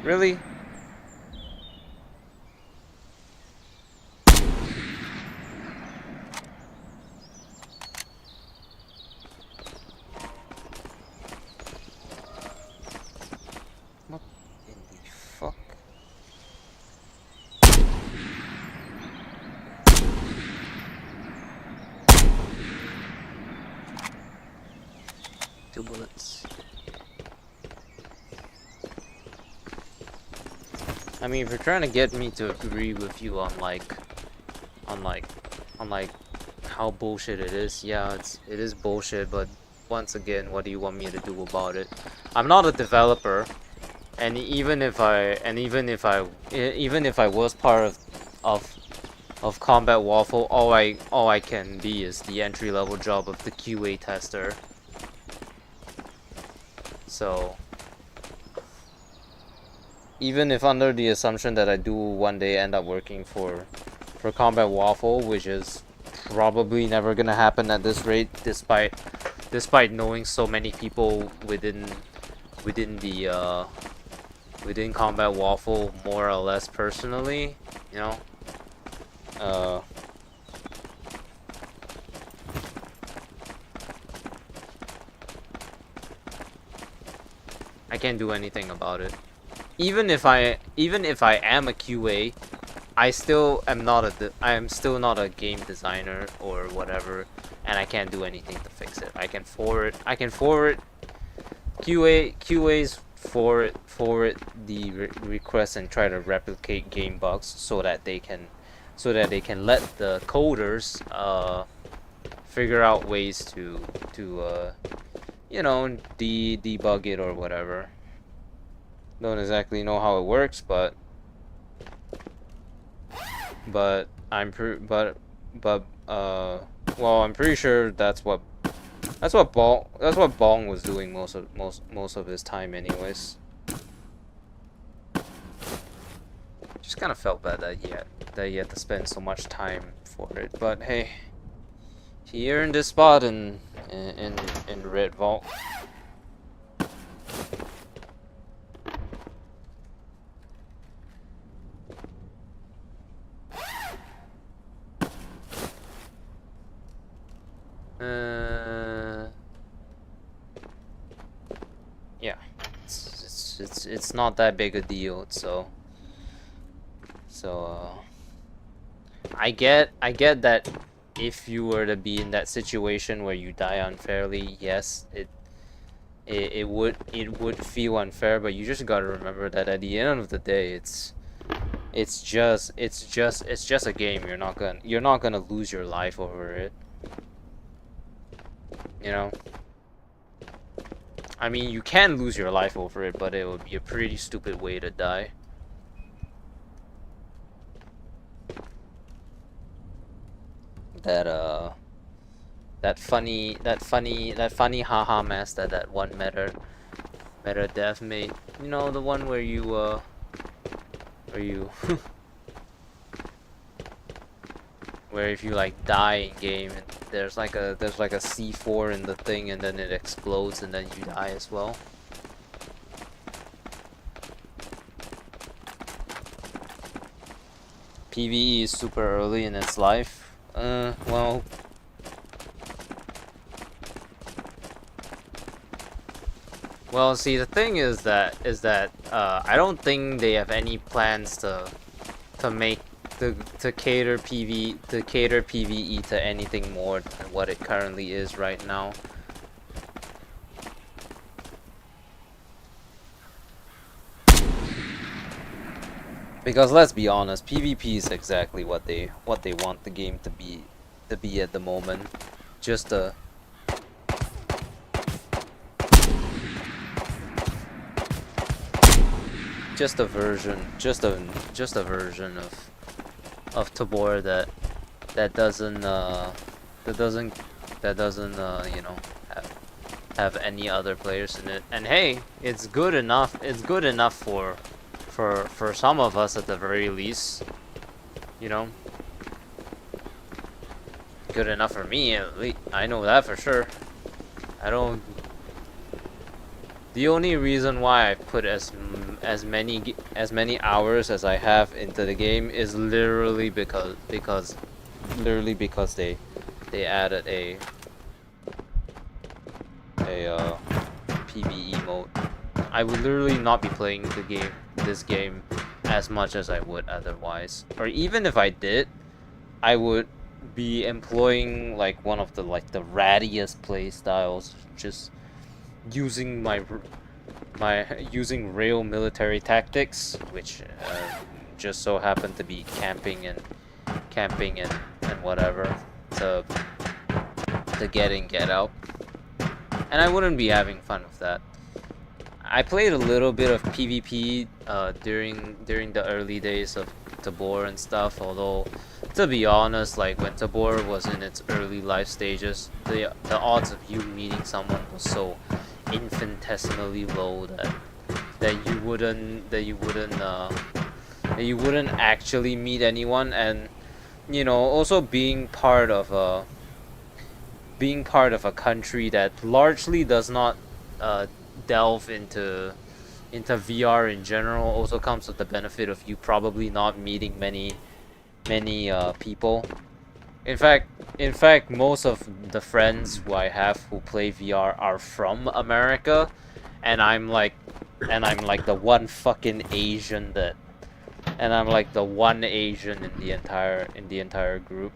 Really? What in the fuck? Two bullets. I mean, if you're trying to get me to agree with you on how bullshit it is, yeah, it is bullshit. But once again, what do you want me to do about it? I'm not a developer, and even if I was part of Combat Waffle, all I can be is the entry level job of the QA tester. So. Even if under the assumption that I do one day end up working for Combat Waffle, which is probably never gonna happen at this rate, despite knowing so many people within Combat Waffle more or less personally, you know. I can't do anything about it. Even if I am a QA, I am still not a game designer or whatever, and I can't do anything to fix it. I can forward QAs forward the request and try to replicate game bugs so that they can let the coders figure out ways to you know, debug it or whatever. Don't exactly know how it works, but I'm pretty sure that's what Bong was doing most of his time, anyways. Just kind of felt bad that he had to spend so much time for it, but hey, he earned his spot in Red Vault. Yeah, it's not that big a deal. So I get that if you were to be in that situation where you die unfairly, yes, it would feel unfair. But you just gotta remember that at the end of the day, it's just a game. You're not gonna lose your life over it. You know, I mean, you can lose your life over it, but it would be a pretty stupid way to die. That funny haha mess that one meta dev made. You know, the one where you where if you like die in game and there's like a C4 in the thing and then it explodes and then you die as well. PVE is super early in its life. Well, see, the thing is that I don't think they have any plans to cater PVE to anything more than what it currently is right now. Because let's be honest, PvP is exactly what they want the game to be at the moment. Just a version of Tabor that doesn't you know, any other players in it. And hey, it's good enough. It's good enough for some of us at the very least. You know, good enough for me at least. I know that for sure. I don't. The only reason why I put as many hours as I have into the game is literally because they added a PVE mode. I would literally not be playing this game as much as I would otherwise. Or even if I did, I would be employing like one of the rattiest play styles, just using using real military tactics, which just so happen to be camping and whatever to get in, get out. And I wouldn't be having fun with that. I played a little bit of PvP during the early days of Tabor and stuff, although to be honest, like when Tabor was in its early life stages, the odds of you meeting someone was so infinitesimally low that you wouldn't actually meet anyone. And you know, also being part of a country that largely does not delve into VR in general also comes with the benefit of you probably not meeting many people. In fact, most of the friends who I have who play VR are from America, and I'm like the one fucking Asian in the entire group.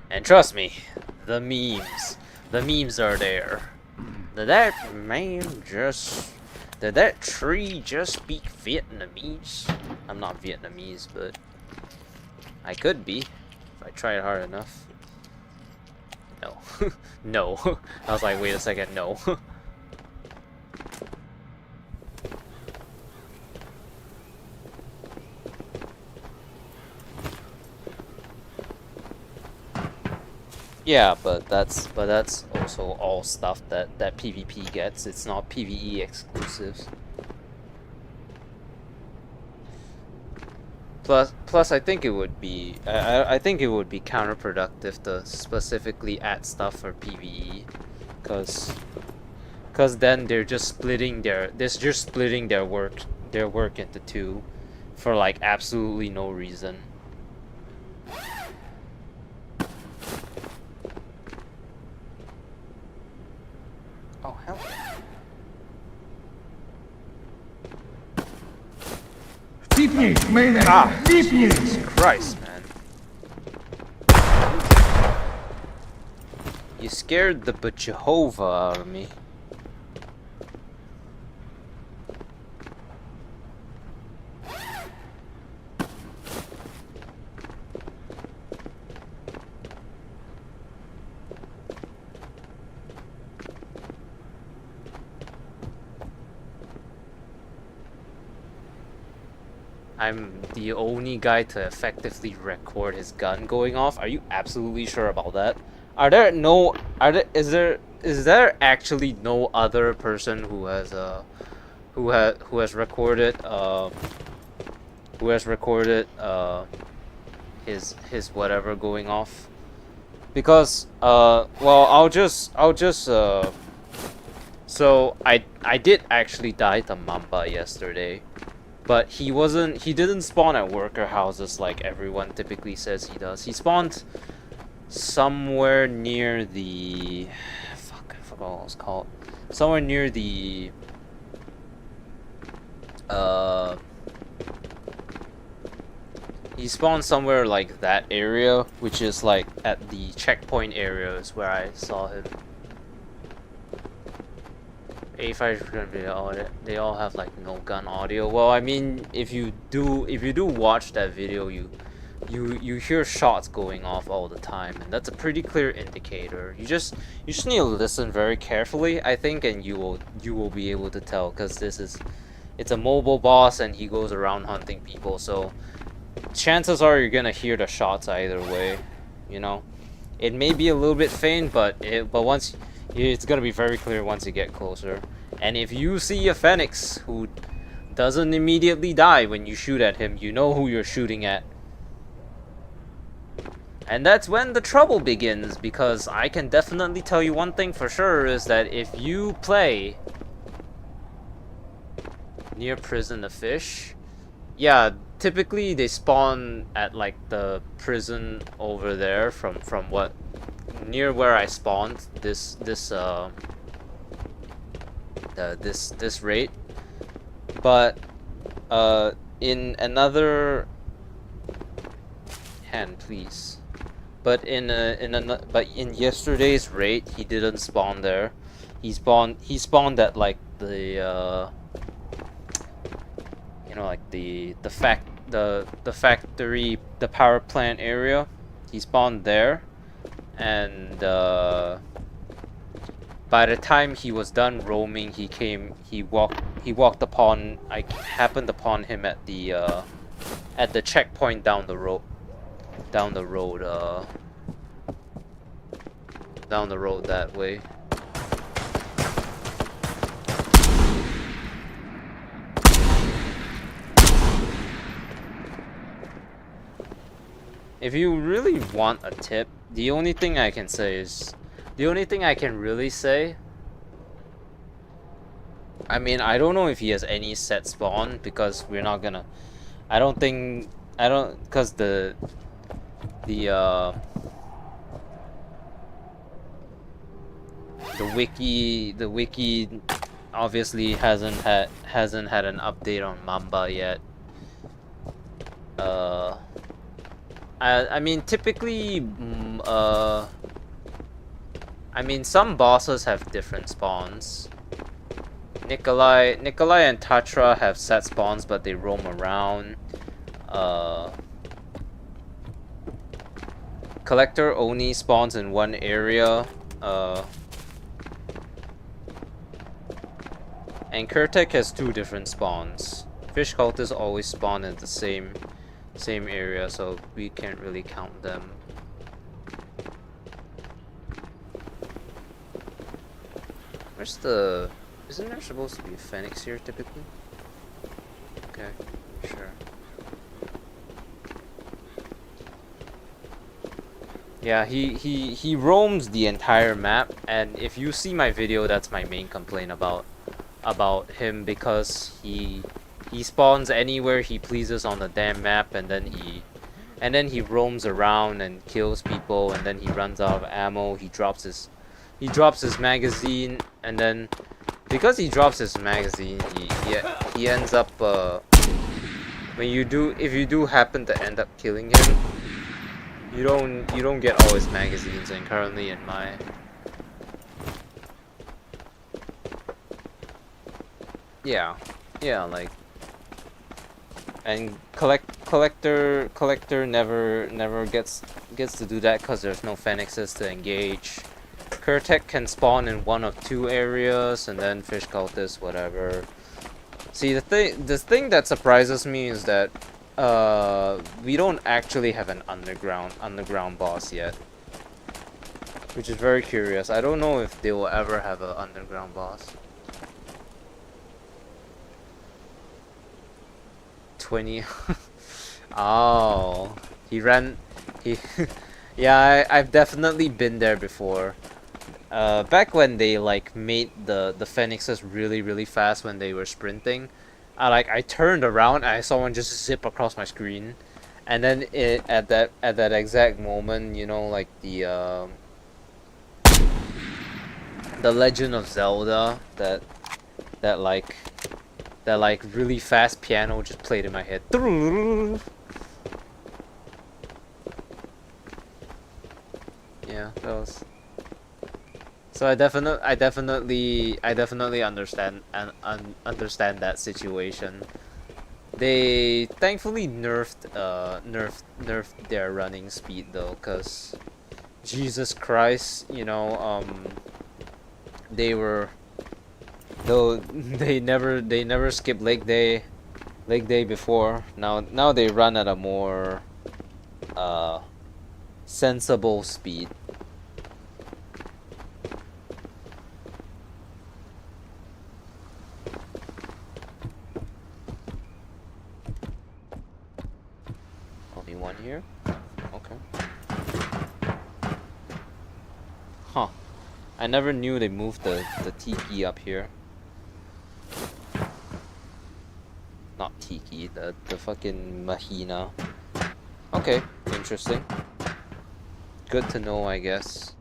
And trust me, the memes are there. Did that tree just speak Vietnamese? I'm not Vietnamese, but I could be if I tried hard enough. No. No. I was like, wait a second, no. Yeah, but that's also all stuff that PvP gets. It's not PvE exclusives. Plus, I think it would be I think it would be counterproductive to specifically add stuff for PvE, cause then they're just splitting their work into two, for like absolutely no reason. Oh hell. Deep mayday! Deep Jesus Christ, man. You scared the Jehovah out of me. I'm the only guy to effectively record his gun going off. Are you absolutely sure about that? Is there actually no other person who has recorded his whatever going off? Because well, so I did actually die to Mamba yesterday. But he didn't spawn at worker houses like everyone typically says he does. He spawned somewhere near the... Fuck, I forgot what it was called. Somewhere near the... He spawned somewhere like that area, which is like at the checkpoint areas where I saw him. A5 they all have like no gun audio. Well, I mean, if you do watch that video, you hear shots going off all the time, and that's a pretty clear indicator. You just need to listen very carefully, I think, and you will be able to tell, because it's a mobile boss and he goes around hunting people, so chances are you're gonna hear the shots either way, you know. It may be a little bit faint, but once it's gonna be very clear once you get closer. And if you see a Phoenix who doesn't immediately die when you shoot at him, you know who you're shooting at. And that's when the trouble begins, because I can definitely tell you one thing for sure, is that if you play near Prison of Fish, yeah, typically they spawn at like the prison over there from what near where I spawned this rate. But in another hand, please. But in yesterday's raid, he didn't spawn there. He spawned at like the you know, like the factory, the power plant area. He spawned there, and by the time he was done roaming, he walked upon, I happened upon him at the checkpoint down the road that way. If you really want a tip, the only thing I can really say, I mean, I don't know if he has any set spawn, because we're not gonna, because the wiki obviously hasn't had an update on Mamba yet. I mean, typically, I mean, some bosses have different spawns. Nikolai and Tatra have set spawns, but they roam around. Collector only spawns in one area. And Kurtek has 2 different spawns. Fish cultists always spawn in the same area, so we can't really count them. Isn't there supposed to be a Phoenix here typically? Okay, sure. Yeah, he roams the entire map, and if you see my video, that's my main complaint about him, because he spawns anywhere he pleases on the damn map, and then he roams around and kills people, and then he runs out of ammo. He drops his magazine, and then because he drops his magazine, he ends up if you do happen to end up killing him, you don't get all his magazines. And currently in my yeah, like, and collector never gets to do that because there's no Phoenixes to engage. Kurtek can spawn in one of 2 areas, and then fish cultists, whatever. See, the thing that surprises me is that we don't actually have an underground boss yet, which is very curious. I don't know if they will ever have an underground boss. 20. Oh, yeah, I've definitely been there before. Back when they like made the Phoenixes really fast when they were sprinting, I turned around and I saw one just zip across my screen, and then at that exact moment, you know, like the Legend of Zelda, that really fast piano just played in my head. Yeah, that was. So I definitely understand understand that situation. They thankfully nerfed their running speed though, cause Jesus Christ, you know, they never skipped leg day before. Now they run at a more sensible speed. Only one here? Okay. Huh. I never knew they moved the tiki up here. Not tiki, the fucking mahina. Okay, interesting. Good to know, I guess.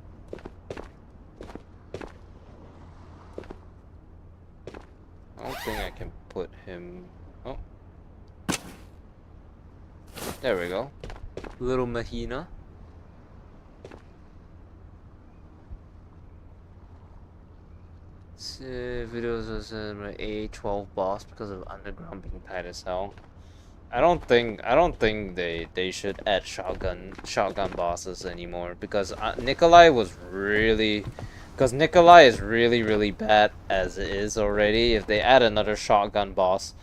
I don't think I can put him... Oh. There we go. Little mahina. Videos was an A12 boss because of underground being tight as hell. I don't think they should add shotgun bosses anymore because Nikolai is really bad as it is already. If they add another shotgun boss,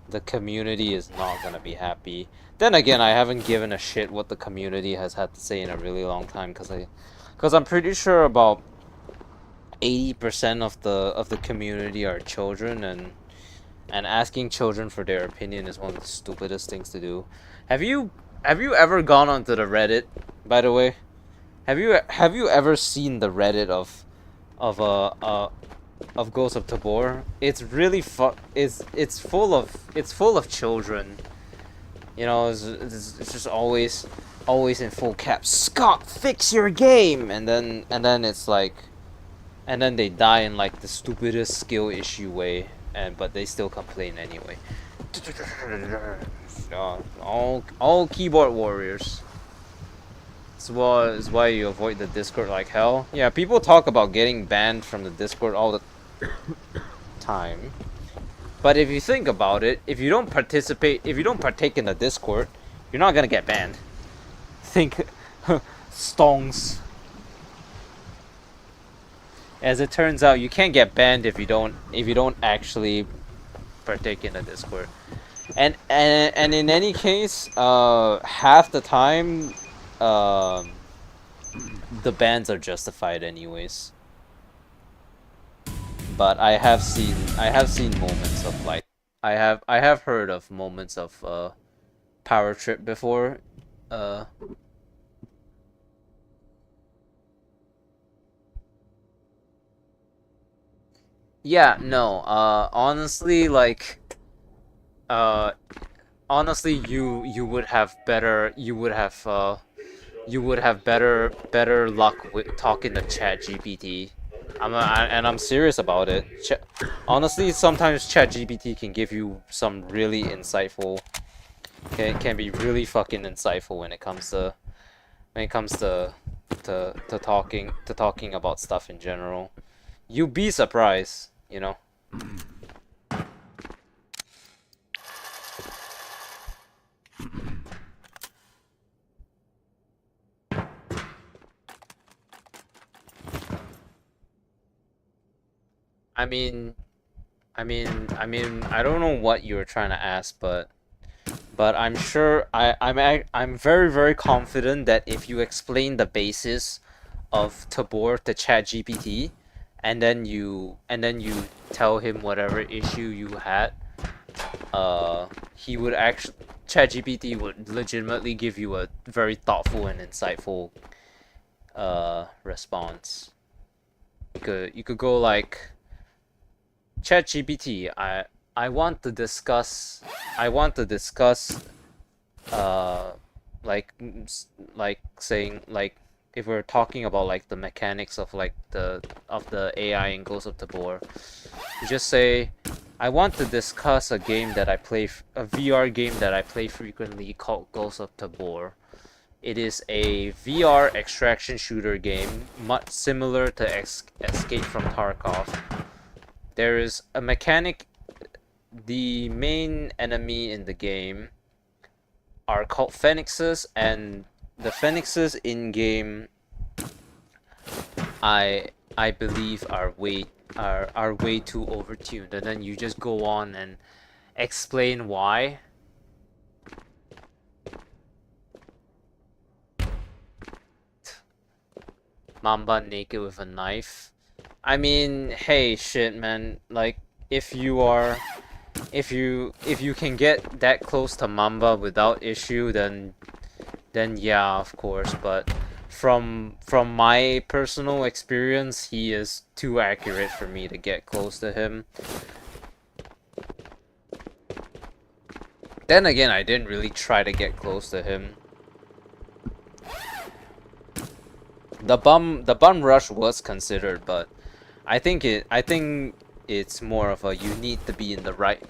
the community is not gonna be happy. Then again, I haven't given a shit what the community has had to say in a really long time because I'm pretty sure about 80% of the community are children, and asking children for their opinion is one of the stupidest things to do. Have you ever gone onto the Reddit, by the way? Have you ever seen the Reddit of Ghost of Tabor? It's really it's full of children. You know, it's just always in full caps. Scott, fix your game, and then it's like, and then they die in like the stupidest skill issue way, but they still complain anyway. All keyboard warriors. It's why you avoid the Discord like hell. Yeah, people talk about getting banned from the Discord all the time. But if you think about it, if you don't partake in the Discord, you're not gonna get banned. Think stongs. As it turns out, you can't get banned if you don't actually partake in the Discord. And in any case, half the time, the bans are justified anyways. But I have seen moments of like, I have heard of moments of power trip before. Yeah, no. Honestly, like, honestly, you would have better luck with talking to ChatGPT. I'm serious about it. Honestly, sometimes ChatGPT can give you some really insightful, can be really fucking insightful when it comes to talking about stuff in general. You'd be surprised, you know. I mean, I don't know what you were trying to ask, but I'm sure I'm very, very confident that if you explain the basis of Tabor to ChatGPT, and then you tell him whatever issue you had, he would actually, ChatGPT would legitimately give you a very thoughtful and insightful response. You could go like, ChatGPT, I want to discuss like saying, like, if we're talking about like the mechanics of like the AI in Ghost of Tabor, you just say, I want to discuss a game that I play, a VR game that I play frequently called Ghost of Tabor. It is a VR extraction shooter game, much similar to Escape from Tarkov. There is a mechanic. The main enemy in the game are called phoenixes, and the phoenixes in game, I believe, are way too overtuned, and then you just go on and explain why. Mamba naked with a knife. I mean, hey, shit, man. Like, if you are, if you can get that close to Mamba without issue, then yeah, of course. But from my personal experience, he is too accurate for me to get close to him. Then again, I didn't really try to get close to him. The bum rush was considered, but I think it's more of a you need to be in the right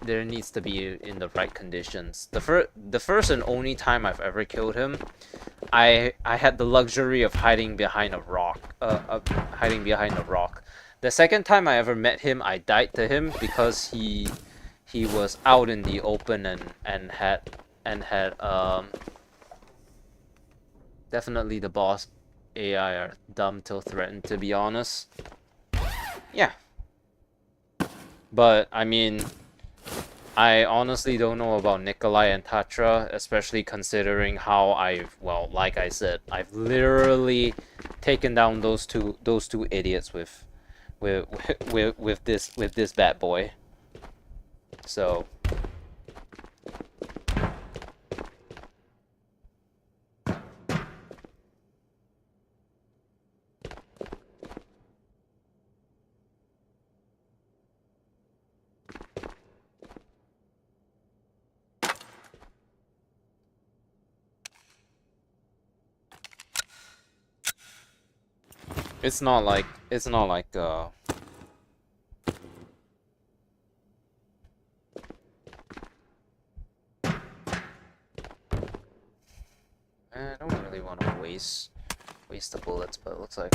there needs to be in the right conditions. The first and only time I've ever killed him, I had the luxury of hiding behind a rock. Hiding behind a rock. The second time I ever met him, I died to him because he was out in the open and had definitely the boss AI are dumb till threatened, to be honest. Yeah. But I mean, I honestly don't know about Nikolai and Tatra, especially considering how well, like I said, I've literally taken down those two idiots with this bad boy. So it's not like I don't really want to waste the bullets, but it looks like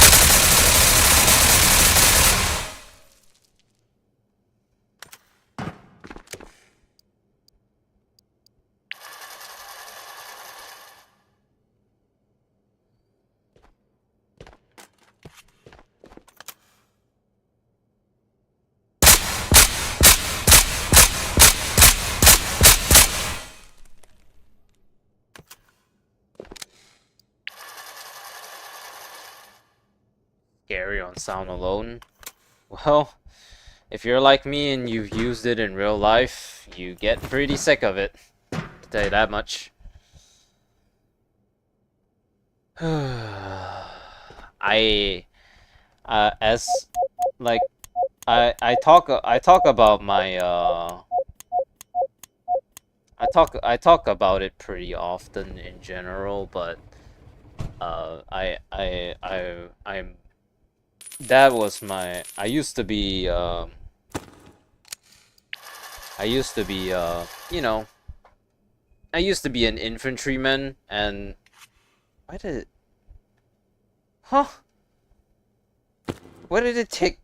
scary on sound alone. Well, if you're like me and you've used it in real life, you get pretty sick of it. To tell you that much. I as like I talk about my I talk about it pretty often in general, but I'm that was my I used to be you know, I used to be an infantryman, and why did it huh what did it take?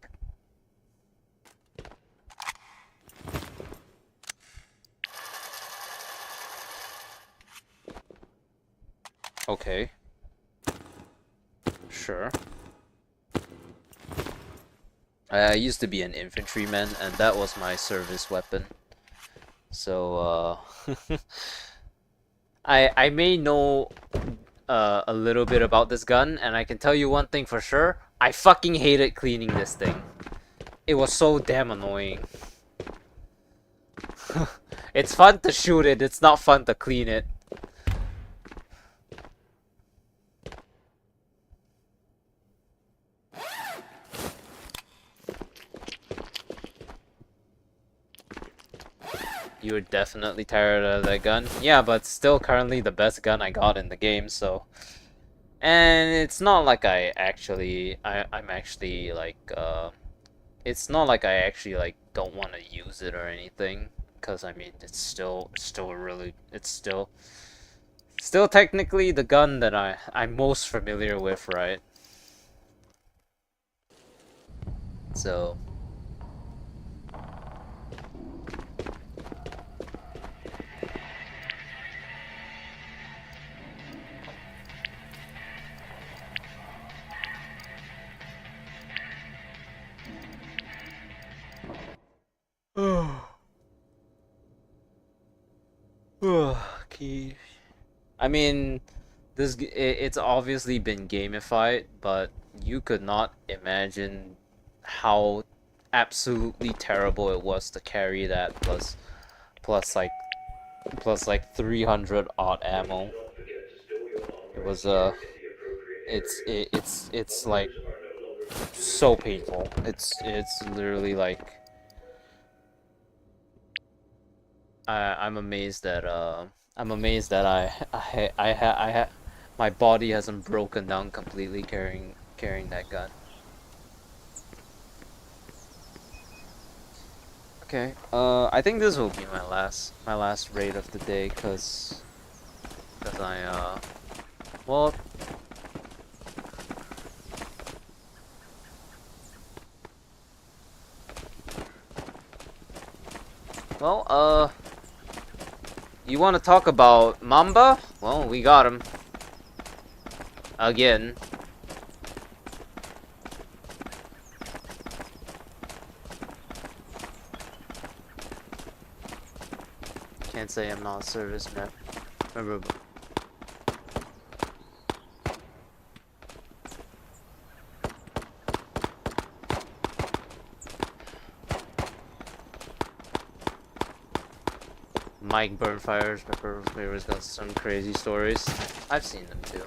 Okay, sure. I used to be an infantryman, and that was my service weapon. So, I may know a little bit about this gun, and I can tell you one thing for sure. I fucking hated cleaning this thing. It was so damn annoying. It's fun to shoot it, it's not fun to clean it. You're definitely tired of that gun. Yeah, but still currently the best gun I got in the game, so. And it's not like I'm actually like, it's not like I actually like don't want to use it or anything. Cause I mean, it's still really, it's still technically the gun that I'm most familiar with, right? So. Okay. I mean, it's obviously been gamified, but you could not imagine how absolutely terrible it was to carry that plus like plus like 300 odd ammo. Don't forget to store your armor It and was gear in the appropriate areas. it's like Bunkers are no longer so considered safe. painful. It's literally like I'm amazed that my body hasn't broken down completely carrying that gun. Okay, I think this will be my last raid of the day, cause well, you want to talk about Mamba? Well, we got him again. Can't say I'm not a serviceman. Remember. Mike Burnfire's Pepper's got some crazy stories. I've seen them too.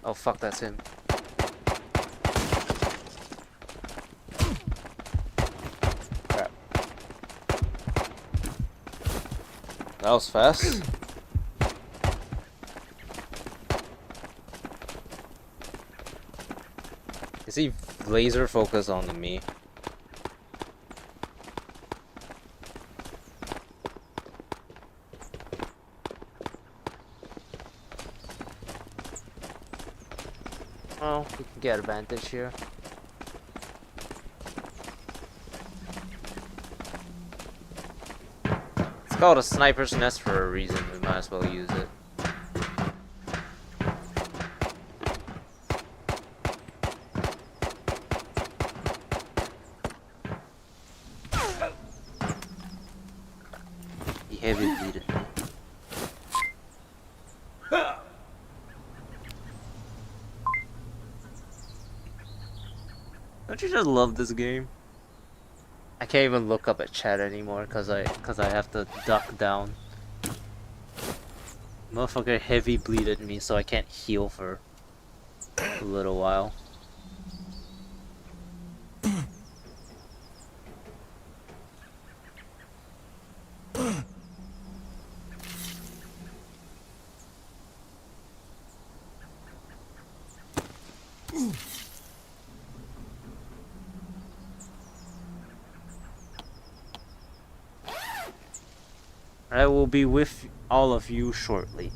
Oh fuck, that's him. Crap. That was fast. Is he laser focused on me? Well, we can get advantage here. It's called a sniper's nest for a reason. We might as well use it. He heavy bleeded me. Don't you just love this game? I can't even look up at chat anymore cause I have to duck down. Motherfucker heavy bleeded me so I can't heal for a little while. I will be with all of you shortly.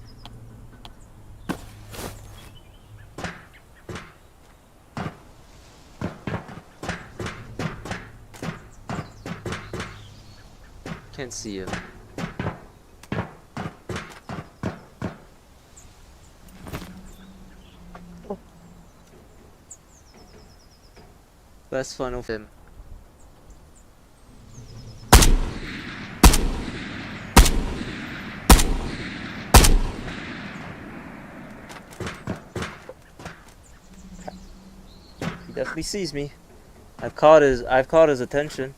Can't see him. Best fun of him. He definitely sees me. I've caught his attention.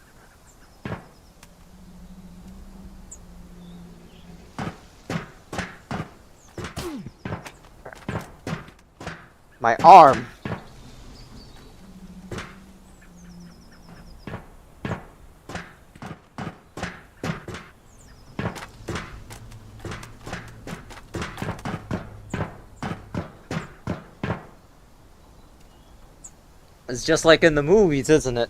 My arm. It's just like in the movies, isn't it?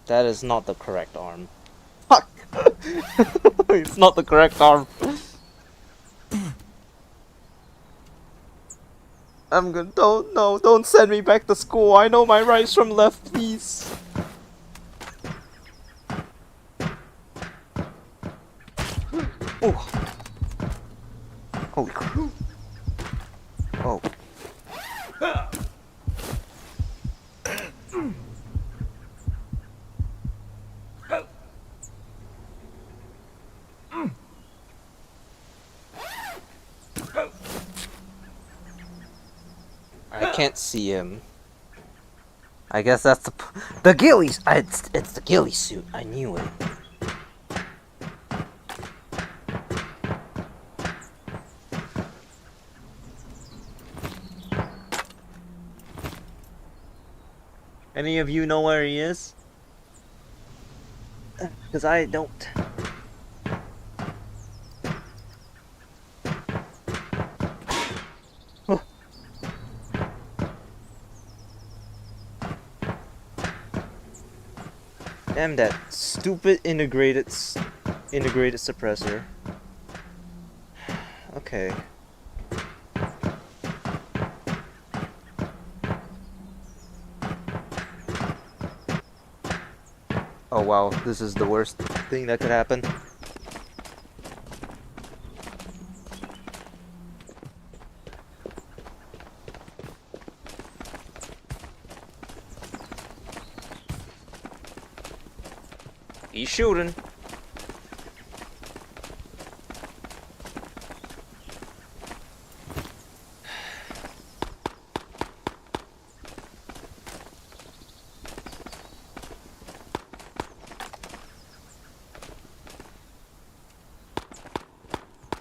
That is not the correct arm. Fuck! It's not the correct arm. I'm gonna don't send me back to school. I know my rights from left, please. Oh. Holy crap. Oh. I can't see him. I guess that's the ghillies. It's the ghillie suit. I knew it. Any of you know where he is? Because I don't. Oh. Damn that stupid integrated suppressor. Okay. Oh wow, this is the worst thing that could happen. He's shooting.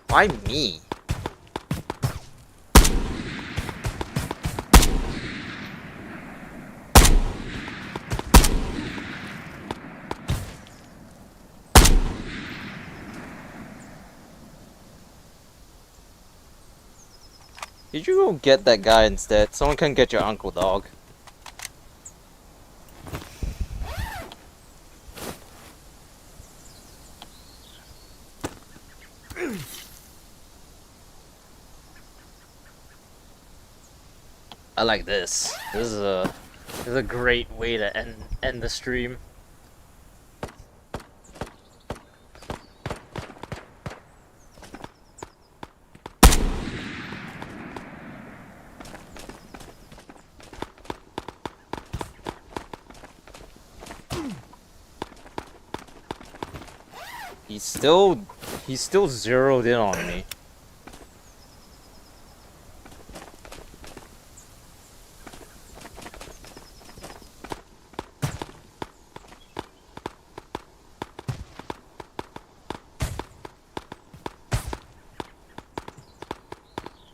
Why me? Did you go get that guy instead? Someone can get your uncle, dog. I like this. This is a great way to end the stream. He's still zeroed in on me.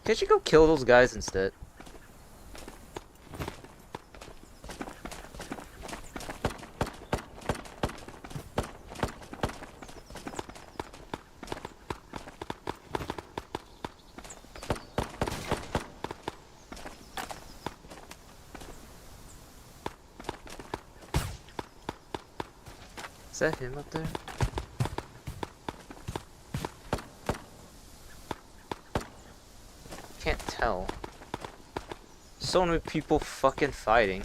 Can't you go kill those guys instead? Is that him up there? Can't tell. So many people fucking fighting.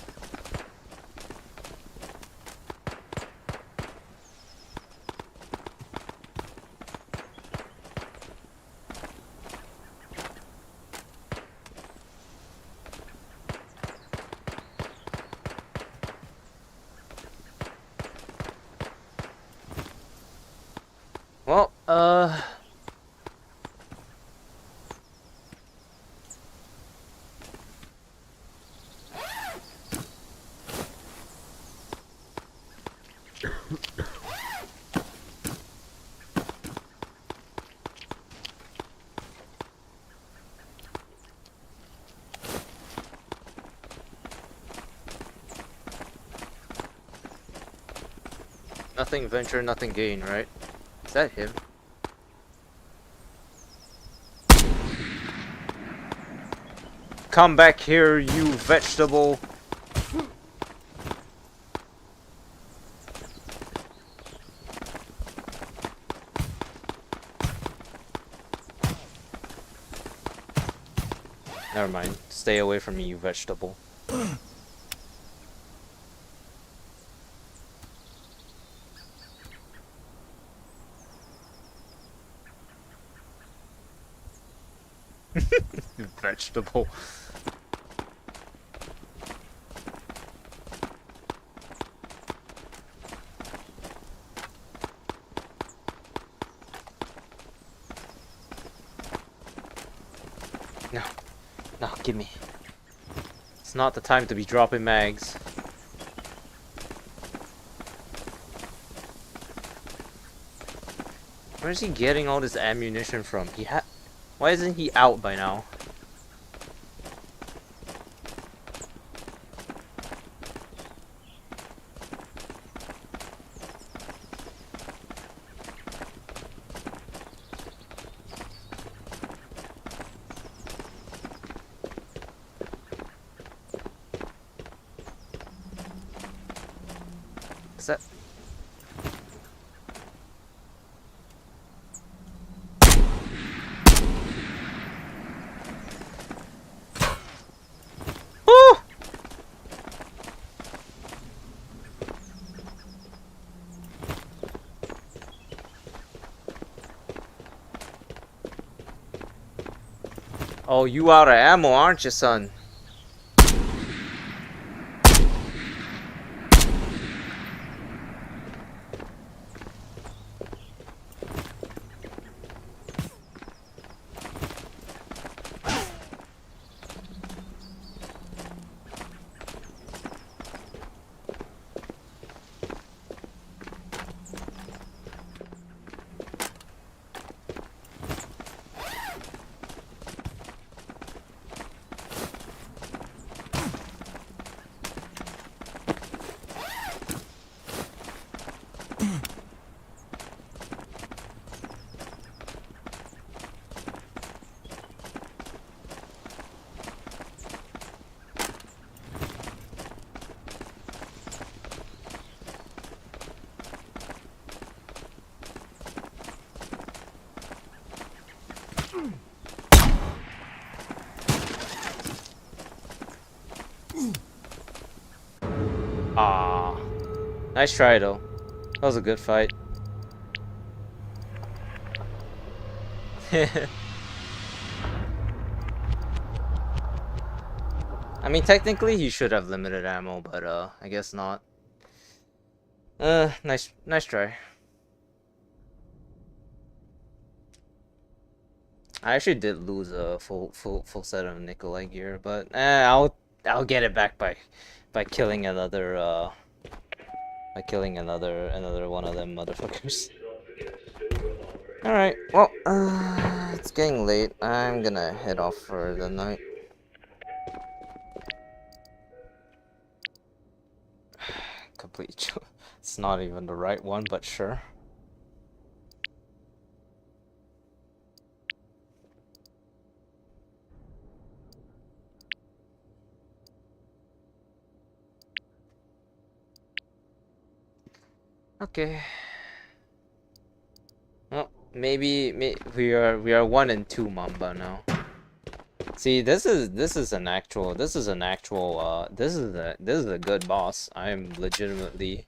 Well, nothing venture, nothing gain, right? Is that him? Come back here, you vegetable. Never mind. Stay away from me, you vegetable. Vegetable. No. No, give me. It's not the time to be dropping mags. Where is he getting all this ammunition from? Why isn't he out by now? Is that... Oh! Oh, you out of ammo, aren't you, son? Ah, nice try though. That was a good fight. I mean, technically he should have limited ammo, but I guess not. Nice try. I actually did lose a full set of Nikolai gear, but I'll get it back by killing another another one of them motherfuckers. Alright, well, it's getting late. I'm gonna head off for the night. Complete. It's not even the right one, but sure. Okay. Well, maybe we are 1 and 2 Mamba now. See, this is an actual this is a good boss. I'm legitimately.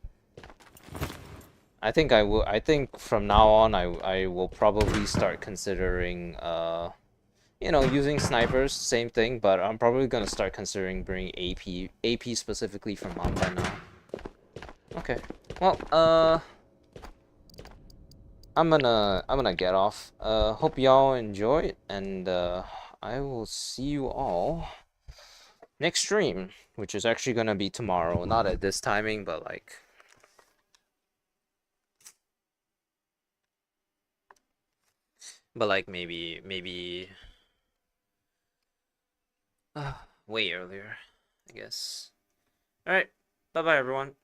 I think from now on I will probably start considering you know, using snipers, same thing, but I'm probably gonna start considering bringing AP specifically from Mamba now. Okay. Well, I'm gonna get off. Hope y'all enjoy, and I will see you all next stream, which is actually gonna be tomorrow. Not at this timing, but like maybe way earlier, I guess. All right. Bye bye everyone.